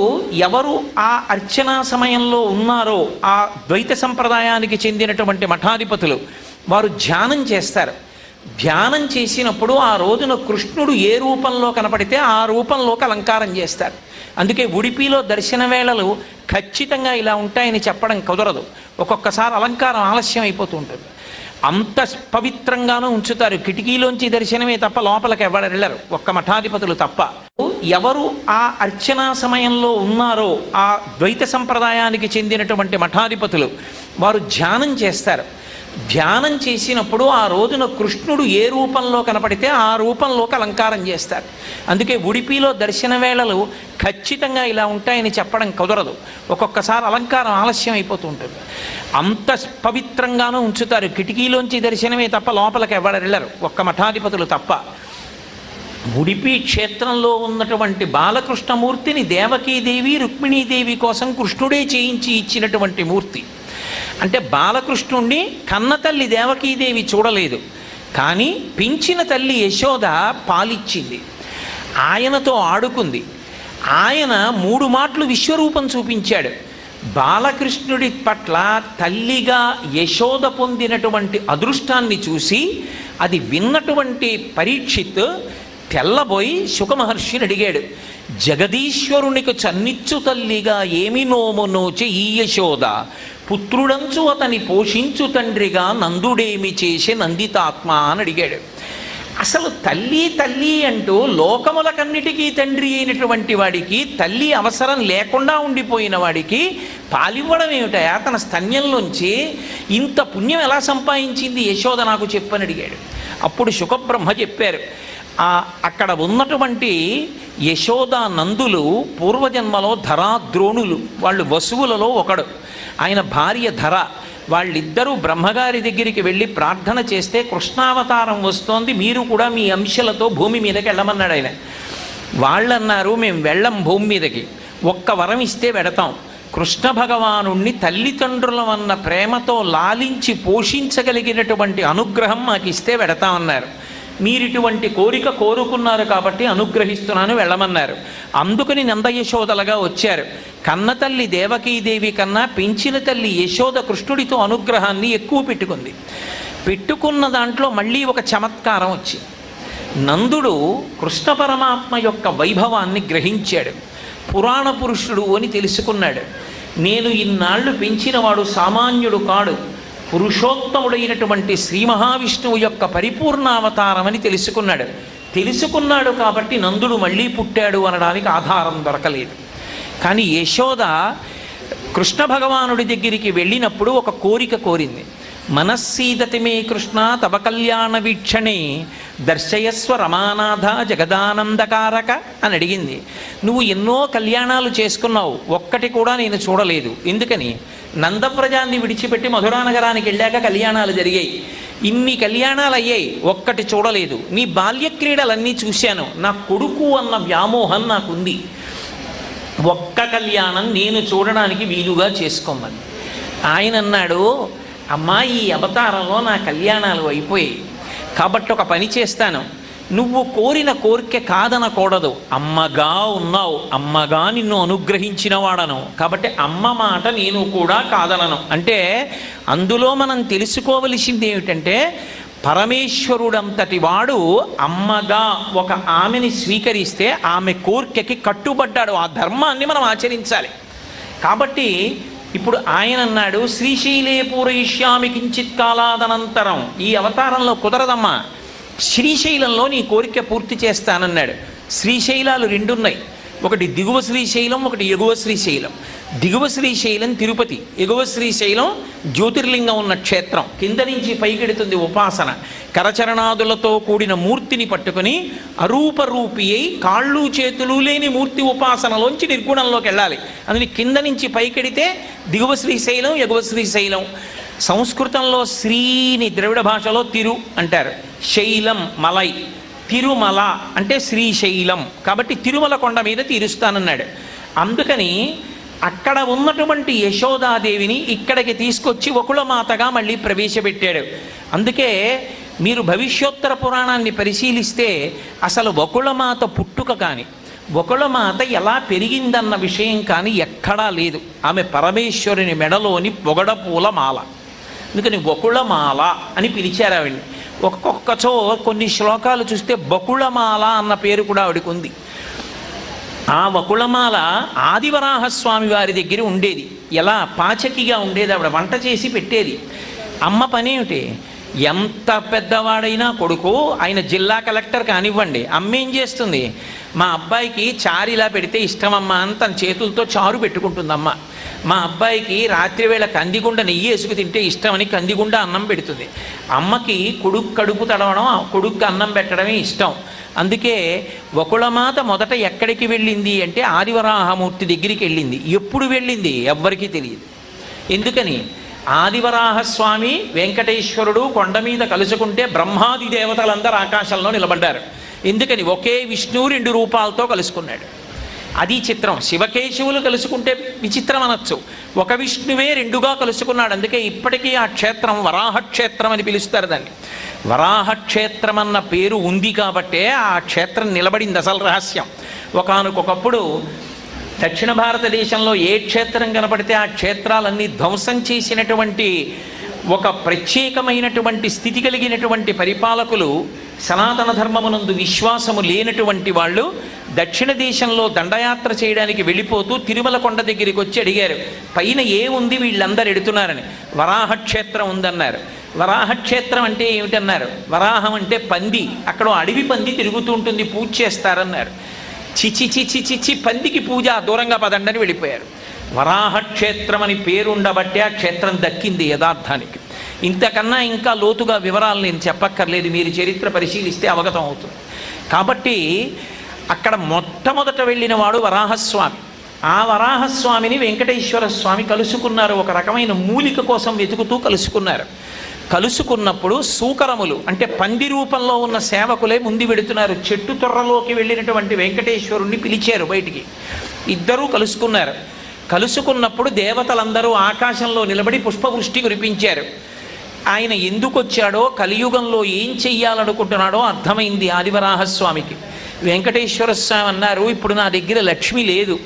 ఎవరు ఆ అర్చనా సమయంలో ఉన్నారో ఆ ద్వైత సంప్రదాయానికి చెందినటువంటి మఠాధిపతులు వారు ధ్యానం చేస్తారు. ధ్యానం చేసినప్పుడు ఆ రోజున కృష్ణుడు ఏ రూపంలో కనపడితే ఆ రూపంలోకి అలంకారం చేస్తారు. అందుకే ఉడిపిలో దర్శన వేళలు ఖచ్చితంగా ఇలా ఉంటాయని చెప్పడం కుదరదు. ఒక్కొక్కసారి అలంకారం ఆలస్యం అయిపోతూ ఉంటుంది. అంత పవిత్రంగానూ ఉంచుతారు. కిటికీలోంచి దర్శనమే తప్ప లోపలికి ఎవరు వెళ్ళరు, ఒక్క మఠాధిపతులు తప్ప. ఎవరు ఆ అర్చనా సమయంలో ఉన్నారో ఆ ద్వైత సంప్రదాయానికి చెందినటువంటి మఠాధిపతులు వారు ధ్యానం చేస్తారు. ధ్యానం చేసినప్పుడు ఆ రోజున కృష్ణుడు ఏ రూపంలో కనపడితే ఆ రూపంలోకి అలంకారం చేస్తారు. అందుకే ఉడిపిలో దర్శన వేళలు ఖచ్చితంగా ఇలా ఉంటాయని చెప్పడం కుదరదు. ఒక్కొక్కసారి అలంకారం ఆలస్యం అయిపోతూ ఉంటుంది. అంత పవిత్రంగానూ ఉంచుతారు. కిటికీలోంచి దర్శనమే తప్ప లోపలికి ఎవరు వెళ్ళరు, ఒక్క మఠాధిపతులు తప్ప. ఉడిపి క్షేత్రంలో ఉన్నటువంటి బాలకృష్ణమూర్తిని దేవకీదేవి రుక్మిణీదేవి కోసం కృష్ణుడే చేయించి ఇచ్చినటువంటి మూర్తి. అంటే బాలకృష్ణుణ్ణి కన్నతల్లి దేవకీదేవి చూడలేదు, కానీ పెంచిన తల్లి యశోద పాలిచ్చింది, ఆయనతో ఆడుకుంది. ఆయన 3 మాటలు విశ్వరూపం చూపించాడు. బాలకృష్ణుడి పట్ల తల్లిగా యశోద పొందినటువంటి అదృష్టాన్ని చూసి అది విన్నటువంటి పరీక్షిత్ తెల్లబోయి శుకమహర్షిని అడిగాడు, జగదీశ్వరునికి చన్నిచ్చు తల్లిగా ఏమి నోము నోచి ఈ యశోద, పుత్రుడంచు అతని పోషించు తండ్రిగా నందుడేమి చేసే నందితాత్మ అని అడిగాడు. అసలు తల్లి తల్లి అంటూ లోకములకన్నిటికీ తండ్రి అయినటువంటి వాడికి, తల్లి అవసరం లేకుండా ఉండిపోయిన వాడికి పాలివ్వడం ఏమిటయా? తన స్తన్యంలోంచి ఇంత పుణ్యం ఎలా సంపాదించింది యశోద నాకు చెప్పని అడిగాడు. అప్పుడు శుకబ్రహ్మ చెప్పారు, అక్కడ ఉన్నటువంటి యశోద నందులు పూర్వజన్మలో ధరాద్రోణులు, వాళ్ళు వసువులలో ఒకడు, ఆయన భార్య ధర. వాళ్ళిద్దరూ బ్రహ్మగారి దగ్గరికి వెళ్ళి ప్రార్థన చేస్తే కృష్ణావతారం వస్తోంది, మీరు కూడా మీ అంశలతో భూమి మీదకి వెళ్ళమన్నాడు ఆయన. వాళ్ళన్నారు, మేము వెళ్ళం భూమి మీదకి, ఒక్క వరం ఇస్తే వెడతాం, కృష్ణ భగవానుణ్ణి తల్లిదండ్రులమన్న ప్రేమతో లాలించి పోషించగలిగినటువంటి అనుగ్రహం మాకు ఇస్తే వెడతామన్నారు. మీరిటువంటి కోరిక కోరుకున్నారు కాబట్టి అనుగ్రహిస్తున్నాను, వెళ్ళమన్నారు. అందుకని నందయశోదలుగా వచ్చారు. కన్నతల్లి దేవకీదేవి కన్నా పెంచిన తల్లి యశోద కృష్ణుడితో అనుగ్రహాన్ని ఎక్కువ పెట్టుకున్న దాంట్లో మళ్ళీ ఒక చమత్కారం వచ్చింది. నందుడు కృష్ణ పరమాత్మ యొక్క వైభవాన్ని గ్రహించాడు, పురాణ పురుషుడు అని తెలుసుకున్నాడు. నేను ఇన్నాళ్ళు పెంచినవాడు సామాన్యుడు కాడు, పురుషోత్తముడైనటువంటి శ్రీ మహావిష్ణువు యొక్క పరిపూర్ణావతారమని తెలుసుకున్నాడు కాబట్టి నందుడు మళ్ళీ పుట్టాడు అనడానికి ఆధారం దొరకలేదు. కానీ యశోద కృష్ణ భగవానుడి దగ్గరికి వెళ్ళినప్పుడు ఒక కోరిక కోరింది. మనస్సీదతి మే కృష్ణ తవ కళ్యాణ వీక్షణే దర్శయస్వ రమానాథ జగదానందకారక అని అడిగింది. నువ్వు ఎన్నో కళ్యాణాలు చేసుకున్నావు, ఒక్కటి కూడా నేను చూడలేదు. ఎందుకని? నందవ్రజాన్ని విడిచిపెట్టి మధురానగరానికి వెళ్ళాక కళ్యాణాలు జరిగాయి, ఇన్ని కళ్యాణాలు అయ్యాయి, ఒక్కటి చూడలేదు. నీ బాల్య క్రీడలన్నీ చూశాను, నా కొడుకు అన్న వ్యామోహం నాకుంది, ఒక్క కళ్యాణం నేను చూడడానికి వీలుగా చేసుకోమని. ఆయన అన్నాడు, అమ్మా ఈ అవతారంలో నా కళ్యాణాలు అయిపోయాయి, కాబట్టి ఒక పని చేస్తాను, నువ్వు కోరిన కోరిక కాదనకూడదు, అమ్మగా ఉన్నావు, అమ్మగా నిన్ను అనుగ్రహించిన వాడను, కాబట్టి అమ్మ మాట నేను కూడా కాదనను. అంటే అందులో మనం తెలుసుకోవలసింది ఏమిటంటే పరమేశ్వరుడంతటి వాడు అమ్మగా ఒక ఆమెని స్వీకరిస్తే ఆమె కోరికకి కట్టుబడ్డాడు, ఆ ధర్మాన్ని మనం ఆచరించాలి. కాబట్టి ఇప్పుడు ఆయన అన్నాడు, శ్రీశైలే పూరయిష్యామి కించిత్ కాలాదనంతరం, ఈ అవతారంలో కుదరదమ్మా, శ్రీశైలంలో నీ కోరిక పూర్తి చేస్తానన్నాడు. శ్రీశైలాలు 2 ఉన్నాయి, ఒకటి దిగువ శ్రీశైలం, ఒకటి ఎగువ శ్రీశైలం. దిగువ శ్రీశైలం తిరుపతి, ఎగువ శ్రీశైలం జ్యోతిర్లింగం ఉన్న క్షేత్రం, కింద నుంచి పైకెడుతుంది ఉపాసన. కరచరణాదులతో కూడిన మూర్తిని పట్టుకుని అరూపరూపి అయి కాళ్ళు చేతులు లేని మూర్తి ఉపాసనలోంచి నిర్గుణంలోకి వెళ్ళాలి. అందుని కింద నుంచి పైకెడితే దిగువ శ్రీశైలం, ఎగువ శ్రీశైలం. సంస్కృతంలో శ్రీని ద్రవిడ భాషలో తిరు అంటారు, శైలం మలై, తిరుమల అంటే శ్రీశైలం, కాబట్టి తిరుమల కొండ మీద తీరుస్తానన్నాడు. అందుకని అక్కడ ఉన్నటువంటి యశోదాదేవిని ఇక్కడికి తీసుకొచ్చి వకుళమాతగా మళ్ళీ ప్రవేశపెట్టాడు. అందుకే మీరు భవిష్యోత్తర పురాణాన్ని పరిశీలిస్తే అసలు వకుళమాత పుట్టుక కానీ వకుళమాత ఎలా పెరిగిందన్న విషయం కానీ ఎక్కడా లేదు. ఆమె పరమేశ్వరుని మెడలోని పొగడపూల మాల, అందుకని వకుళమాల అని పిలిచారు ఆవిడ్ని. ఒక్కొక్కచో కొన్ని శ్లోకాలు చూస్తే బకుళమాల అన్న పేరు కూడా ఆవిడికి ఉంది. ఆ వకుళమాల ఆదివరాహస్వామి వారి దగ్గర ఉండేది, ఎలా పాచకిగా ఉండేది, ఆవిడ వంట చేసి పెట్టేది. అమ్మ పనేమిటి, ఎంత పెద్దవాడైనా కొడుకు ఆయన జిల్లా కలెక్టర్ కానివ్వండి, అమ్మ ఏం చేస్తుంది, మా అబ్బాయికి చారు ఇలా పెడితే ఇష్టమమ్మా అని తన చేతులతో చారు పెట్టుకుంటుందమ్మ. మా అబ్బాయికి రాత్రివేళ కందిగుండ నెయ్యి వేసుకు తింటే ఇష్టమని కందిగుండ అన్నం పెడుతుంది. అమ్మకి కొడుకు కడుపు తడవడం, కొడుకు అన్నం పెట్టడమే ఇష్టం. అందుకే వకుళమాత మొదట ఎక్కడికి వెళ్ళింది అంటే ఆదివరాహమూర్తి దగ్గరికి వెళ్ళింది. ఎప్పుడు వెళ్ళింది ఎవ్వరికీ తెలియదు. ఎందుకని? ఆదివరాహస్వామి వెంకటేశ్వరుడు కొండ మీద కలుసుకుంటే బ్రహ్మాది దేవతలందరూ ఆకాశంలో నిలబడ్డారు. ఎందుకని? ఒకే విష్ణువు 2 రూపాలతో కలుసుకున్నాడు. అది చిత్రం. శివకేశవులు కలుసుకుంటే విచిత్రం అనొచ్చు, ఒక విష్ణువే 2గా కలుసుకున్నాడు. అందుకే ఇప్పటికీ ఆ క్షేత్రం వరాహక్షేత్రం అని పిలుస్తారు దాన్ని. వరాహక్షేత్రం అన్న పేరు ఉంది కాబట్టే ఆ క్షేత్రం నిలబడింది. అసలు రహస్యం, ఒకానొకప్పుడు దక్షిణ భారతదేశంలో ఏ క్షేత్రం కనపడితే ఆ క్షేత్రాలన్నీ ధ్వంసం చేసినటువంటి ఒక ప్రత్యేకమైనటువంటి స్థితి కలిగినటువంటి పరిపాలకులు, సనాతన ధర్మమునందు విశ్వాసము లేనటువంటి వాళ్ళు దక్షిణ దేశంలో దండయాత్ర చేయడానికి వెళ్ళిపోతూ తిరుమల కొండ దగ్గరికి వచ్చి అడిగారు, పైన ఏముంది వీళ్ళందరూ ఎడుతున్నారని. వరాహక్షేత్రం ఉందన్నారు. వరాహక్షేత్రం అంటే ఏమిటన్నారు? వరాహం అంటే పంది, అక్కడ అడవి పంది తిరుగుతూ ఉంటుంది, పూజ చేస్తారన్నారు. చిచి చిచి చిచి పందికి పూజ, దూరంగా పదండని వెళ్ళిపోయారు. వరాహక్షేత్రం అని పేరుండబట్టే ఆ క్షేత్రం దక్కింది యథార్థానికి. ఇంతకన్నా ఇంకా లోతుగా వివరాలు నేను చెప్పక్కర్లేదు, మీరు చరిత్ర పరిశీలిస్తే అవగతం అవుతుంది. కాబట్టి అక్కడ మొట్టమొదట వెళ్ళిన వాడు వరాహస్వామి. ఆ వరాహస్వామిని వెంకటేశ్వర స్వామి కలుసుకున్నారు. ఒక రకమైన మూలిక కోసం వెతుకుతూ కలుసుకున్నారు. కలుసుకున్నప్పుడు సూకరములు అంటే పంది రూపంలో ఉన్న సేవకులే ముందు వెడుతున్నారు. చెట్టు తొర్రలోకి వెళ్ళినటువంటి వెంకటేశ్వరుణ్ణి పిలిచారు బయటికి. ఇద్దరూ కలుసుకున్నారు. కలుసుకున్నప్పుడు దేవతలందరూ ఆకాశంలో నిలబడి పుష్పవృష్టి కురిపించారు. ఆయన ఎందుకు వచ్చాడో, కలియుగంలో ఏం చెయ్యాలనుకుంటున్నాడో అర్థమైంది ఆదివరాహస్వామికి. వెంకటేశ్వర స్వామి అన్నారు, ఇప్పుడు నా దగ్గర లక్ష్మి లేదు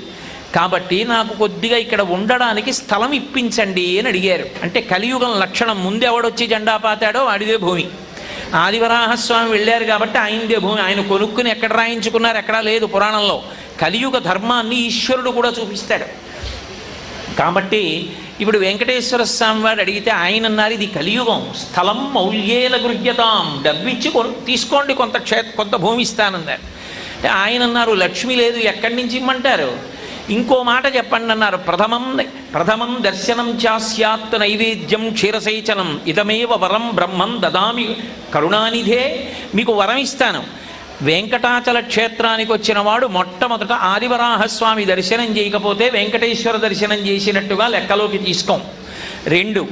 కాబట్టి నాకు కొద్దిగా ఇక్కడ ఉండడానికి స్థలం ఇప్పించండి అని అడిగారు. అంటే కలియుగం లక్షణం, ముందెవడొచ్చి జెండా పాతాడో వాడిదే భూమి. ఆదివరాహస్వామి వెళ్ళారు కాబట్టి ఆయనదే భూమి. ఆయన కొనుక్కుని ఎక్కడ రాయించుకున్నారు, ఎక్కడా లేదు పురాణంలో. కలియుగ ధర్మాన్ని ఈశ్వరుడు కూడా చూపిస్తాడు. కాబట్టి ఇప్పుడు వెంకటేశ్వర స్వామి వాడు అడిగితే ఆయన అన్నారు, ఇది కలియుగం, స్థలం మౌల్యేల గృహ్యతాం, డబ్బిచ్చి తీసుకోండి, కొంత భూమి ఇస్తానన్నారు. ఆయన అన్నారు, లక్ష్మి లేదు, ఎక్కడి నుంచి ఇమ్మంటారు? ఇంకో మాట చెప్పండి అన్నారు. ప్రథమం దర్శనం చాస్యాత్ నైవేద్యం క్షీరసేచనం ఇదమేవ వరం బ్రహ్మం దదామి కరుణానిధే. మీకు వరం ఇస్తాను. వెంకటాచల క్షేత్రానికి వచ్చిన వాడు మొట్టమొదట ఆదివరాహస్వామి దర్శనం చేయకపోతే వెంకటేశ్వర దర్శనం చేసినట్టుగా లెక్కలోకి తీసుకోం. 2,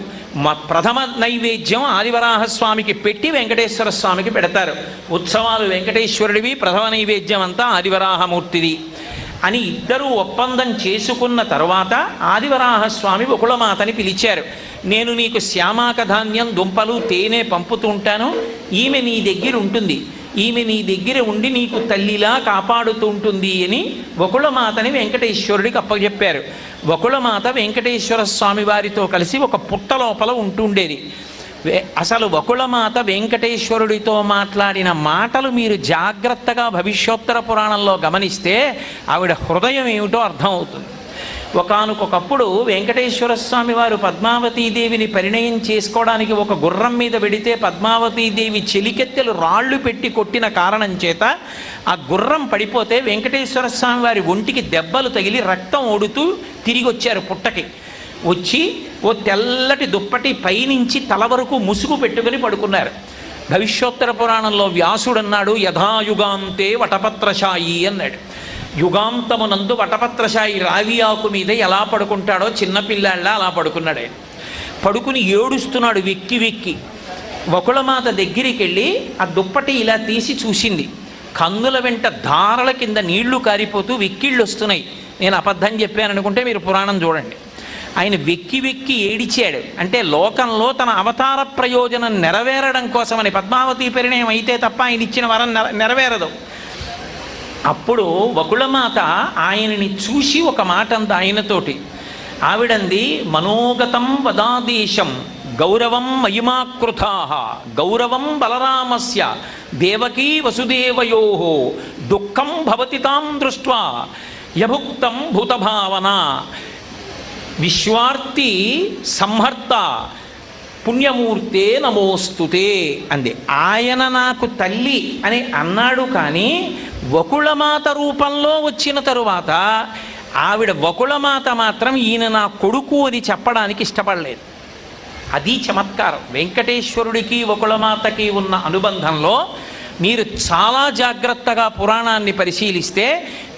ప్రథమ నైవేద్యం ఆదివరాహస్వామికి పెట్టి వెంకటేశ్వర స్వామికి పెడతారు. ఉత్సవాలు వెంకటేశ్వరుడివి, ప్రథమ నైవేద్యం అంతా ఆదివరాహమూర్తిది అని ఇద్దరూ ఒప్పందం చేసుకున్న తర్వాత ఆదివరాహస్వామి వకుళమాతని పిలిచారు. నేను నీకు శ్యామాక ధాన్యం, దుంపలు, తేనె పంపుతూ ఉంటాను, ఈమె నీ దగ్గర ఉంటుంది, ఈమె నీ దగ్గర ఉండి నీకు తల్లిలా కాపాడుతూ ఉంటుంది అని వకుళమాతని వెంకటేశ్వరుడికి అప్పచెప్పారు. వకుళమాత వెంకటేశ్వర స్వామి వారితో కలిసి ఒక పుట్ట లోపల ఉంటుండేది. అసలు వకుళమాత వెంకటేశ్వరుడితో మాట్లాడిన మాటలు మీరు జాగ్రత్తగా భవిష్యోత్తర పురాణంలో గమనిస్తే ఆవిడ హృదయం ఏమిటో అర్థమవుతుంది. ఒకానొకప్పుడు వెంకటేశ్వర స్వామి వారు పద్మావతీదేవిని పరిణయం చేసుకోవడానికి ఒక గుర్రం మీద వెడితే పద్మావతీదేవి చెలికెత్తెలు రాళ్ళు పెట్టి కొట్టిన కారణం చేత ఆ గుర్రం పడిపోతే వెంకటేశ్వర స్వామి వారి ఒంటికి దెబ్బలు తగిలి రక్తం ఓడుతూ తిరిగి వచ్చారు పుట్టకి. వచ్చి ఓ తెల్లటి దుప్పటి పైనుంచి తల వరకు ముసుగు పెట్టుకుని పడుకున్నారు. భవిష్యోత్తర పురాణంలో వ్యాసుడు అన్నాడు, యథాయుగాంతే వటపత్రశాయి అన్నాడు. యుగాంతమునందు వటపత్రశాయి రావి ఆకు మీద ఎలా పడుకుంటాడో చిన్నపిల్లాళ్ళ అలా పడుకున్నాడు. ఆయన పడుకుని ఏడుస్తున్నాడు వెక్కి వెక్కి. వకుళమాత దగ్గరికి వెళ్ళి ఆ దుప్పటి ఇలా తీసి చూసింది. కన్నుల వెంట ధారల కింద నీళ్లు కారిపోతూ వెక్కిళ్ళు వస్తున్నాయి. నేను అబద్ధం చెప్పాను అనుకుంటే మీరు పురాణం చూడండి. ఆయన వెక్కి వెక్కి ఏడిచాడు. అంటే లోకంలో తన అవతార ప్రయోజనం నెరవేరడం కోసమని, పద్మావతి పరిణయం అయితే తప్ప ఆయన ఇచ్చిన వరం నెరవేరదు. అప్పుడు వకుళమాత ఆయనని చూసి ఒక మాట అంది ఆయనతోటి. ఆవిడంది, మనోగతం వదాదేశం గౌరవం మహిమాకృతా గౌరవం బలరామస్య దేవకీ వసుదేవయో దుఃఖం భవతి తాం దృష్ట్వా యభుక్తం భూతభావన విశ్వార్తి సంహర్త పుణ్యమూర్తే నమోస్తుతే అంది. ఆయన నాకు తల్లి అని అన్నాడు, కానీ వకుళమాత రూపంలో వచ్చిన తరువాత ఆవిడ వకుళమాత మాత్రం ఈయన నా కొడుకు అని చెప్పడానికి ఇష్టపడలేదు. అది చమత్కారం. వెంకటేశ్వరుడికి వకుళమాతకి ఉన్న అనుబంధంలో మీరు చాలా జాగ్రత్తగా పురాణాన్ని పరిశీలిస్తే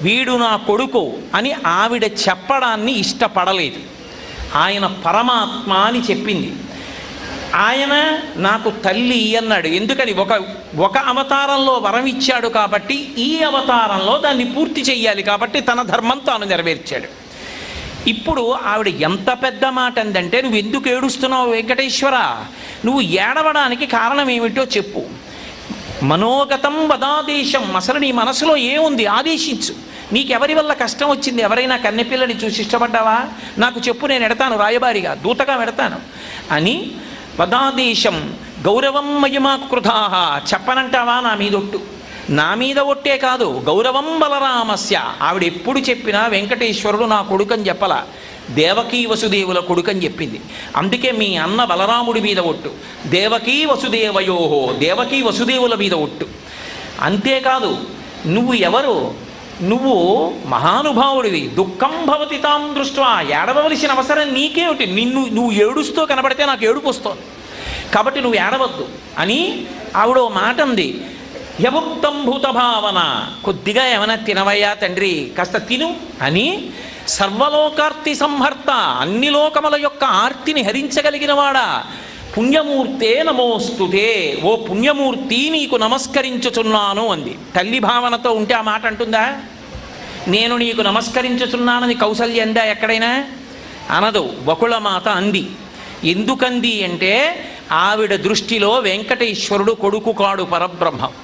వీడు నా కొడుకు అని ఆవిడ చెప్పడాన్ని ఇష్టపడలేదు. ఆయన పరమాత్మ అని చెప్పింది. ఆయన నాకు తల్లి అన్నాడు. ఎందుకని? ఒక అవతారంలో వరం ఇచ్చాడు కాబట్టి ఈ అవతారంలో దాన్ని పూర్తి చెయ్యాలి కాబట్టి తన ధర్మం తాను నెరవేర్చాడు. ఇప్పుడు ఆవిడ ఎంత పెద్ద మాట అందంటే, నువ్వు ఎందుకు ఏడుస్తున్నావు వెంకటేశ్వర? నువ్వు ఏడవడానికి కారణం ఏమిటో చెప్పు. మనోగతం వదాదేశం, అసలు నీ మనసులో ఏముంది ఆదేశించు. నీకెవరి వల్ల కష్టం వచ్చింది? ఎవరైనా కన్నెపిల్లని చూసి ఇష్టపడ్డావా? నాకు చెప్పు, నేను ఎడతాను, రాయబారిగా దూతగా పెడతాను అని. వదాదేశం గౌరవం మయమాకృతా, చెప్పనంటావా? నా మీద ఒట్టు. నా మీద ఒట్టే కాదు, గౌరవం బలరామస్య. ఆవిడ ఎప్పుడు చెప్పినా వెంకటేశ్వరుడు నా కొడుకని చెప్పలా, దేవకీ వసుదేవుల కొడుకని చెప్పింది. అందుకే మీ అన్న బలరాముడి మీద ఒట్టు, దేవకీ వసుదేవయోహో, దేవకీ వసుదేవుల మీద ఒట్టు. అంతేకాదు, నువ్వు ఎవరు? నువ్వు మహానుభావుడివి. దుఃఖం భవతి తాం దృష్ట్వా, ఏడవలసిన అవసరం నీకేమిటి? నువ్వు ఏడుస్తూ కనబడితే నాకు ఏడుపు వస్తుంది, కాబట్టి నువ్వు ఏడవద్దు అని ఆవిడ ఓ మాట అంది. యముక్తం భూత భావన, కొద్దిగా ఏమైనా తినవయ్యా తండ్రి, కాస్త తిను అని. సర్వలోకార్తి సంహర్త, అన్ని లోకముల యొక్క ఆర్తిని హరించగలిగినవాడా, పుణ్యమూర్తే నమోస్తుతే, ఓ పుణ్యమూర్తి నీకు నమస్కరించుచున్నాను అంది. తల్లి భావనతో ఉంటే ఆ మాట అంటుందా? నేను నీకు నమస్కరించుచున్నానని కౌసల్య అందా ఎక్కడైనా? అనదు. వకుళమాత అంది. ఎందుకంది అంటే ఆవిడ దృష్టిలో వెంకటేశ్వరుడు కొడుకు కాడు, పరబ్రహ్మం.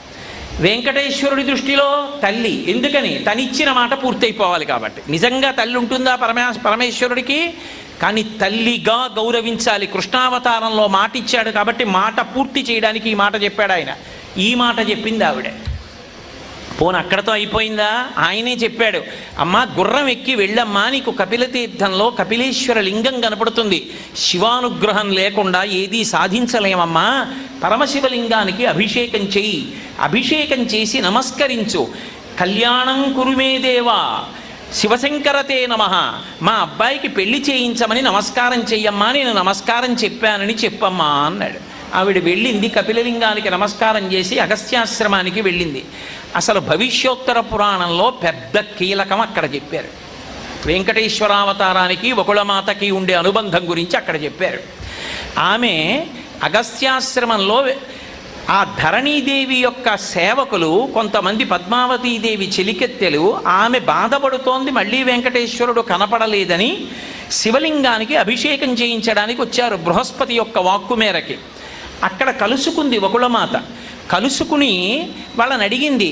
వెంకటేశ్వరుడి దృష్టిలో తల్లి. ఎందుకని? తనిచ్చిన మాట పూర్తయిపోవాలి కాబట్టి. నిజంగా తల్లి ఉంటుందా పరమేశ్వరుడికి? కానీ తల్లిగా గౌరవించాలి. కృష్ణావతారంలో మాట ఇచ్చాడు కాబట్టి మాట పూర్తి చేయడానికి ఈ మాట చెప్పాడు ఆయన. ఈ మాట చెప్పింది ఆవిడ. పోను అక్కడతో అయిపోయిందా? ఆయనే చెప్పాడు, అమ్మా గుర్రం ఎక్కి వెళ్ళమ్మా, నీకు కపిలతీర్థంలో కపిలేశ్వర లింగం కనపడుతుంది. శివానుగ్రహం లేకుండా ఏదీ సాధించలేమమ్మా. పరమశివలింగానికి అభిషేకం చెయ్యి, అభిషేకం చేసి నమస్కరించు. కళ్యాణం కురుమే దేవా, శివశంకరతే నమః, మా అబ్బాయికి పెళ్లి చేయించమని నమస్కారం చెయ్యమ్మా, నేను నమస్కారం చెప్పానని చెప్పమ్మా అన్నాడు. ఆవిడ వెళ్ళింది, కపిలలింగానికి నమస్కారం చేసి అగస్త్యాశ్రమానికి వెళ్ళింది. అసలు భవిష్యోత్తర పురాణంలో పెద్ద కీలకం అక్కడ చెప్పారు. వెంకటేశ్వరావతారానికి వకుళమాతకి ఉండే అనుబంధం గురించి అక్కడ చెప్పారు. ఆమె అగస్త్యాశ్రమంలో ఆ ధరణీదేవి యొక్క సేవకులు కొంతమంది, పద్మావతీదేవి చెలికెత్తెలు, ఆమె బాధపడుతోంది మళ్ళీ వెంకటేశ్వరుడు కనపడలేదని శివలింగానికి అభిషేకం చేయించడానికి వచ్చారు బృహస్పతి యొక్క వాక్కు మేరకి. అక్కడ కలుసుకుంది వకుళమాత. కలుసుకుని వాళ్ళని అడిగింది,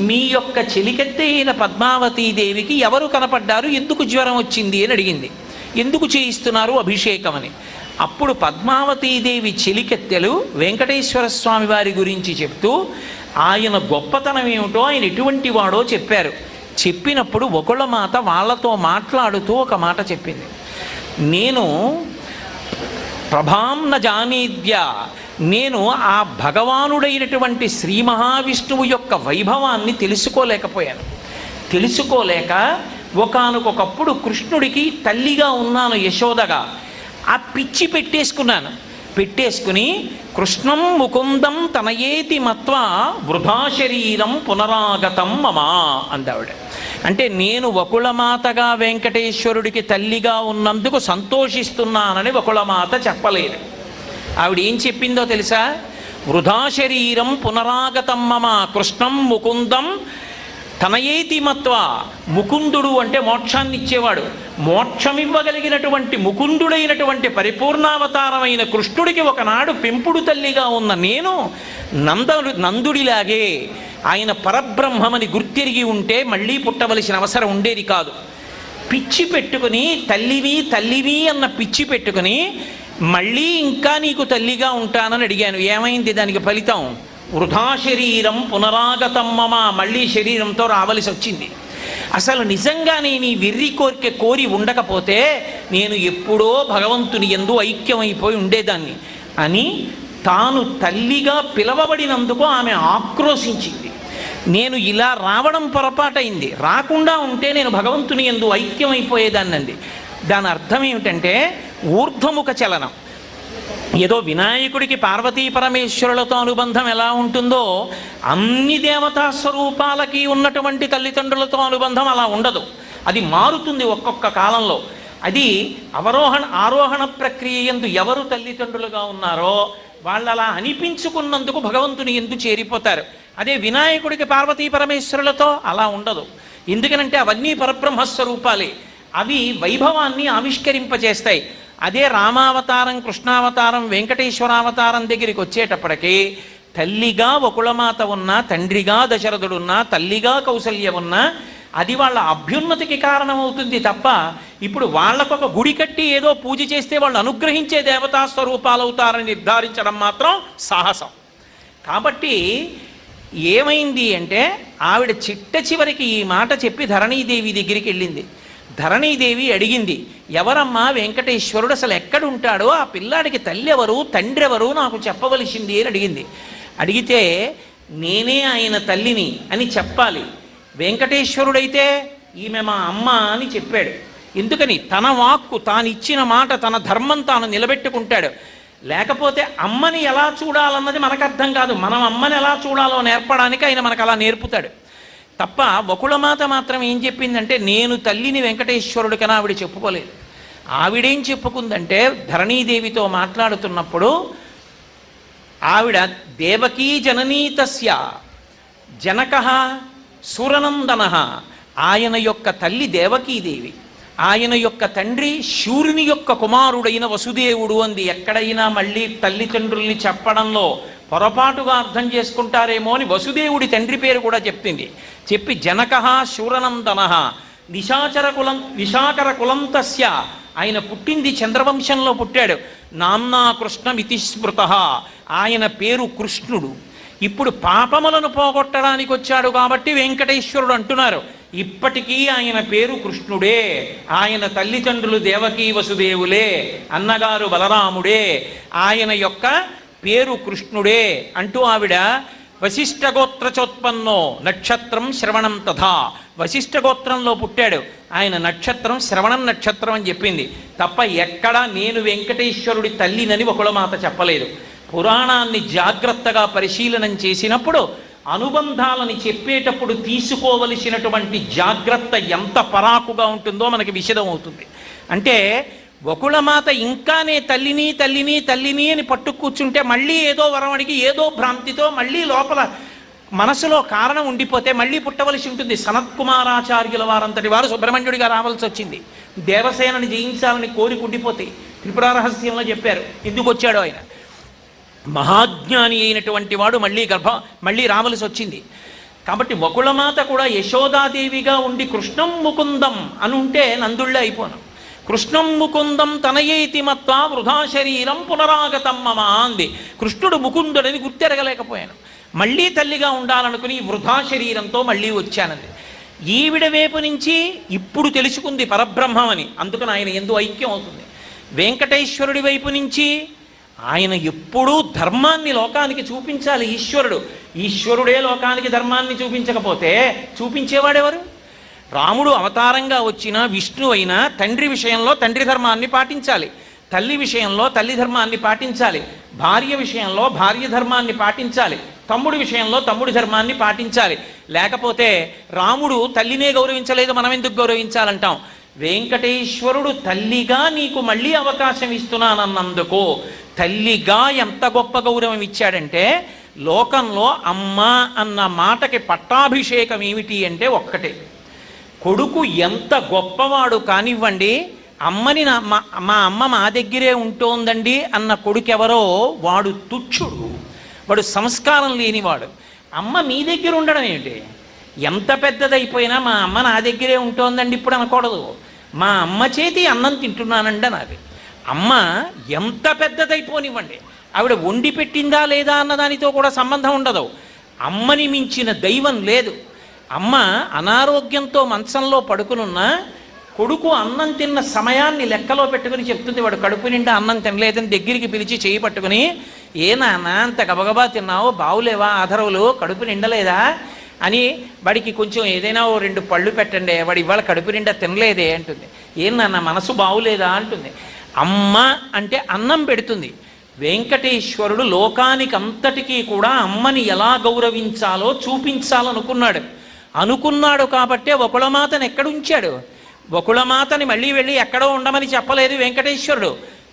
మీ యొక్క చెలికెత్తే అయిన పద్మావతీదేవికి ఎవరు కనపడ్డారు, ఎందుకు జ్వరం వచ్చింది అని అడిగింది. ఎందుకు చేయిస్తున్నారు అభిషేకం అని. అప్పుడు పద్మావతీదేవి చెలికెత్తెలు వెంకటేశ్వర స్వామి వారి గురించి చెప్తూ ఆయన గొప్పతనం ఏమిటో, ఆయన ఎటువంటి వాడో చెప్పారు. చెప్పినప్పుడు వకుళమాత వాళ్ళతో మాట్లాడుతూ ఒక మాట చెప్పింది. నేను ప్రభాం న జానేద్య, నేను ఆ భగవానుడైనటువంటి శ్రీ మహావిష్ణువు యొక్క వైభవాన్ని తెలుసుకోలేకపోయాను. తెలుసుకోలేక ఒకానొకప్పుడు కృష్ణుడికి తల్లిగా ఉన్నాను యశోదగా. ఆ పిచ్చి పెట్టేసుకుని కృష్ణం ముకుందం తనయేతి మత్వా వృధా శరీరం పునరాగతం మమా అందావిడ. అంటే నేను వకుళమాతగా వెంకటేశ్వరుడికి తల్లిగా ఉన్నందుకు సంతోషిస్తున్నానని వకుళమాత చెప్పలేదు. ఆవిడ ఏం చెప్పిందో తెలుసా? వృధా శరీరం పునరాగతం మమ కృష్ణం ముకుందం తనయేతి మత్వా. ముకుందుడు అంటే మోక్షాన్ని ఇచ్చేవాడు. మోక్షమివ్వగలిగినటువంటి ముకుందుడైనటువంటి పరిపూర్ణావతారమైన కృష్ణుడికి ఒకనాడు పెంపుడు తల్లిగా ఉన్న నేను నందుడిలాగే ఆయన పరబ్రహ్మమని గుర్తిరిగి ఉంటే మళ్ళీ పుట్టవలసిన అవసరం ఉండేది కాదు. పిచ్చి పెట్టుకుని తల్లివి అన్న పిచ్చి పెట్టుకుని మళ్ళీ ఇంకా నీకు తల్లిగా ఉంటానని అడిగాను. ఏమైంది దానికి ఫలితం? వృధా శరీరం పునరాగతం మమ, మళ్ళీ శరీరంతో రావలసి వచ్చింది. అసలు నిజంగా నేను ఈ వెర్రి కోరిక కోరి ఉండకపోతే నేను ఎప్పుడో భగవంతుని యందు ఐక్యమైపోయి ఉండేదాన్ని అని తాను తల్లిగా పిలవబడినందుకు ఆమె ఆక్రోశించింది. నేను ఇలా రావడం పొరపాటైంది, రాకుండా ఉంటే నేను భగవంతుని యందు ఐక్యమైపోయేదాన్నండి. దాని అర్థం ఏమిటంటే ఊర్ధ్వముఖ చలనం. ఏదో వినాయకుడికి పార్వతీ పరమేశ్వరులతో అనుబంధం ఎలా ఉంటుందో అన్ని దేవతా స్వరూపాలకి ఉన్నటువంటి తల్లిదండ్రులతో అనుబంధం అలా ఉండదు. అది మారుతుంది ఒక్కొక్క కాలంలో. అది ఆరోహణ ప్రక్రియ యందు ఎవరు తల్లిదండ్రులుగా ఉన్నారో వాళ్ళు అలా అనిపించుకున్నందుకు భగవంతుని యందు చేరిపోతారు. అదే వినాయకుడికి పార్వతీ పరమేశ్వరులతో అలా ఉండదు. ఎందుకనంటే అవన్నీ పరబ్రహ్మస్వరూపాలే, అవి వైభవాన్ని ఆవిష్కరింపజేస్తాయి. అదే రామావతారం, కృష్ణావతారం, వెంకటేశ్వరావతారం దగ్గరికి వచ్చేటప్పటికీ తల్లిగా వకుళమాత ఉన్నా, తండ్రిగా దశరథుడున్నా, తల్లిగా కౌసల్య ఉన్నా అది వాళ్ళ అభ్యున్నతికి కారణమవుతుంది తప్ప ఇప్పుడు వాళ్ళకొక గుడి కట్టి ఏదో పూజ చేస్తే వాళ్ళు అనుగ్రహించే దేవతా స్వరూపాలు అవుతారని నిర్ధారించడం మాత్రం సాహసం. కాబట్టి ఏమైంది అంటే ఆవిడ చిట్ట చివరికి ఈ మాట చెప్పి ధరణీదేవి దగ్గరికి వెళ్ళింది. ధరణీదేవి అడిగింది, ఎవరమ్మా వెంకటేశ్వరుడు, అసలు ఎక్కడుంటాడో, ఆ పిల్లాడికి తల్లి ఎవరు తండ్రి ఎవరు నాకు చెప్పవలసింది అని అడిగింది. అడిగితే నేనే ఆయన తల్లిని అని చెప్పాలి. వెంకటేశ్వరుడైతే ఈమె మా అమ్మ అని చెప్పాడు. ఎందుకని? తన వాక్కు, తాను ఇచ్చిన మాట, తన ధర్మం తాను నిలబెట్టుకుంటాడు. లేకపోతే అమ్మని ఎలా చూడాలన్నది మనకు అర్థం కాదు. మనం అమ్మని ఎలా చూడాలో నేర్పడానికి ఆయన మనకు అలా నేర్పుతాడు తప్ప వకుళమాత మాత్రం ఏం చెప్పిందంటే నేను తల్లిని వెంకటేశ్వరుడికని ఆవిడ చెప్పుకోలేదు. ఆవిడేం చెప్పుకుందంటే ధరణీదేవితో మాట్లాడుతున్నప్పుడు ఆవిడ దేవకీ జననీతస్య జనకః సూరనందనః, ఆయన యొక్క తల్లి దేవకీదేవి, ఆయన యొక్క తండ్రి శూరుని యొక్క కుమారుడైన వసుదేవుడు అంది. ఎక్కడైనా మళ్ళీ తల్లిదండ్రుల్ని చెప్పడంలో పొరపాటుగా అర్థం చేసుకుంటారేమో అని వసుదేవుడి తండ్రి పేరు కూడా చెప్పింది. చెప్పి జనకః శూరనందనః విశాకర కులంతస్య, ఆయన పుట్టింది చంద్రవంశంలో పుట్టాడు. నామ్నా కృష్ణమితి స్మృతః, ఆయన పేరు కృష్ణుడు. ఇప్పుడు పాపములను పోగొట్టడానికి వచ్చాడు కాబట్టి వెంకటేశ్వరుడు అంటున్నారు. ఇప్పటికీ ఆయన పేరు కృష్ణుడే. ఆయన తల్లిదండ్రులు దేవకీ వసుదేవులే, అన్నగారు బలరాముడే, ఆయన యొక్క పేరు కృష్ణుడే అంటూ ఆవిడ వశిష్ఠగోత్రచోత్పన్నో నక్షత్రం శ్రవణం తథా, వశిష్ఠగోత్రంలో పుట్టాడు ఆయన, నక్షత్రం శ్రవణం నక్షత్రం అని చెప్పింది తప్ప ఎక్కడా నేను వెంకటేశ్వరుడి తల్లినని వకుళమాత చెప్పలేదు. పురాణాన్ని జాగ్రత్తగా పరిశీలనం చేసినప్పుడు అనుబంధాలని చెప్పేటప్పుడు తీసుకోవలసినటువంటి జాగ్రత్త ఎంత పరాకుగా ఉంటుందో మనకి విషదమవుతుంది. అంటే వకుళమాత ఇంకానే తల్లిని తల్లిని తల్లిని అని పట్టు కూర్చుంటే మళ్ళీ ఏదో వరం అడిగి ఏదో భ్రాంతితో మళ్ళీ లోపల మనసులో కారణం ఉండిపోతే మళ్ళీ పుట్టవలసి ఉంటుంది. సనత్కుమారాచార్యుల వారంతటి వారు సుబ్రహ్మణ్యుడిగా రావాల్సి వచ్చింది. దేవసేనని జయించాలని కోరిక ఉండిపోతే త్రిపుర రహస్యంలో చెప్పారు ఎందుకు వచ్చాడో ఆయన. మహాజ్ఞాని అయినటువంటి వాడు మళ్ళీ రావలసి వచ్చింది. కాబట్టి వకుళమాత కూడా యశోదాదేవిగా ఉండి కృష్ణం ముకుందం అని ఉంటే నందుళ్ళే అయిపోను. కృష్ణం ముకుందం తనయేతి మత్వా వృధా శరీరం పునరాగతం మమ అంది. కృష్ణుడు ముకుందుడని గుర్తెరగలేకపోయాను, మళ్ళీ తల్లిగా ఉండాలనుకుని వృధా శరీరంతో మళ్ళీ వచ్చానంది. ఈవిడ వైపు నుంచి ఇప్పుడు తెలుసుకుంది పరబ్రహ్మం అని, అందుకని ఆయన ఎందు ఐక్యం అవుతుంది. వెంకటేశ్వరుడి వైపు నుంచి ఆయన ఎప్పుడూ ధర్మాన్ని లోకానికి చూపించాలి. ఈశ్వరుడే లోకానికి ధర్మాన్ని చూపించకపోతే చూపించేవాడెవరు? రాముడు అవతారంగా వచ్చినా విష్ణు అయినా తండ్రి విషయంలో తండ్రి ధర్మాన్ని పాటించాలి, తల్లి విషయంలో తల్లి ధర్మాన్ని పాటించాలి, భార్య విషయంలో భార్య ధర్మాన్ని పాటించాలి, తమ్ముడి విషయంలో తమ్ముడి ధర్మాన్ని పాటించాలి. లేకపోతే రాముడు తల్లినే గౌరవించలేదు, మనం ఎందుకు గౌరవించాలంటాం? వెంకటేశ్వరుడు తల్లిగా నీకు మళ్ళీ అవకాశం ఇస్తున్నానన్నందుకు తల్లిగా ఎంత గొప్ప గౌరవం ఇచ్చాడంటే, లోకంలో అమ్మ అన్న మాటకి పట్టాభిషేకం ఏమిటి అంటే ఒక్కటే. కొడుకు ఎంత గొప్పవాడు కానివ్వండి, అమ్మని మా అమ్మ మా దగ్గరే ఉంటోందండి అన్న కొడుకెవరో వాడు తుచ్చుడు, వాడు సంస్కారం లేనివాడు. అమ్మ మీ దగ్గర ఉండడం ఏమిటి? ఎంత పెద్దదైపోయినా మా అమ్మ నా దగ్గరే ఉంటోందండి ఇప్పుడు అనకూడదు. మా అమ్మ చేతి అన్నం తింటున్నానండి అనాలి. అమ్మ ఎంత పెద్దదైపోనివ్వండి, ఆవిడ వండి పెట్టిందా లేదా అన్నదానితో కూడా సంబంధం ఉండదు. అమ్మని మించిన దైవం లేదు. అమ్మ అనారోగ్యంతో మంచంలో పడుకునున్నా కొడుకు అన్నం తిన్న సమయాన్ని లెక్కలో పెట్టుకుని చెప్తుంది. వాడు కడుపు నిండా అన్నం తినలేదని దగ్గరికి పిలిచి చేయి పట్టుకుని, ఏ నాన్న అంత గబగబా తిన్నావు, బావులేవా ఆధరవులు, కడుపు నిండలేదా అని వాడికి కొంచెం ఏదైనా ఓ 2 పళ్ళు పెట్టండి, వాడు ఇవాళ కడుపు నిండా తినలేదే అంటుంది. ఏం నాన్న మనసు బావులేదా అంటుంది. అమ్మ అంటే అన్నం పెడుతుంది. వెంకటేశ్వరుడు లోకానికి అంతటికీ కూడా అమ్మని ఎలా గౌరవించాలో అనుకున్నాడు కాబట్టే వకుళమాతను ఎక్కడుంచాడు. వకుళమాతని మళ్ళీ వెళ్ళి ఎక్కడో ఉండమని చెప్పలేదు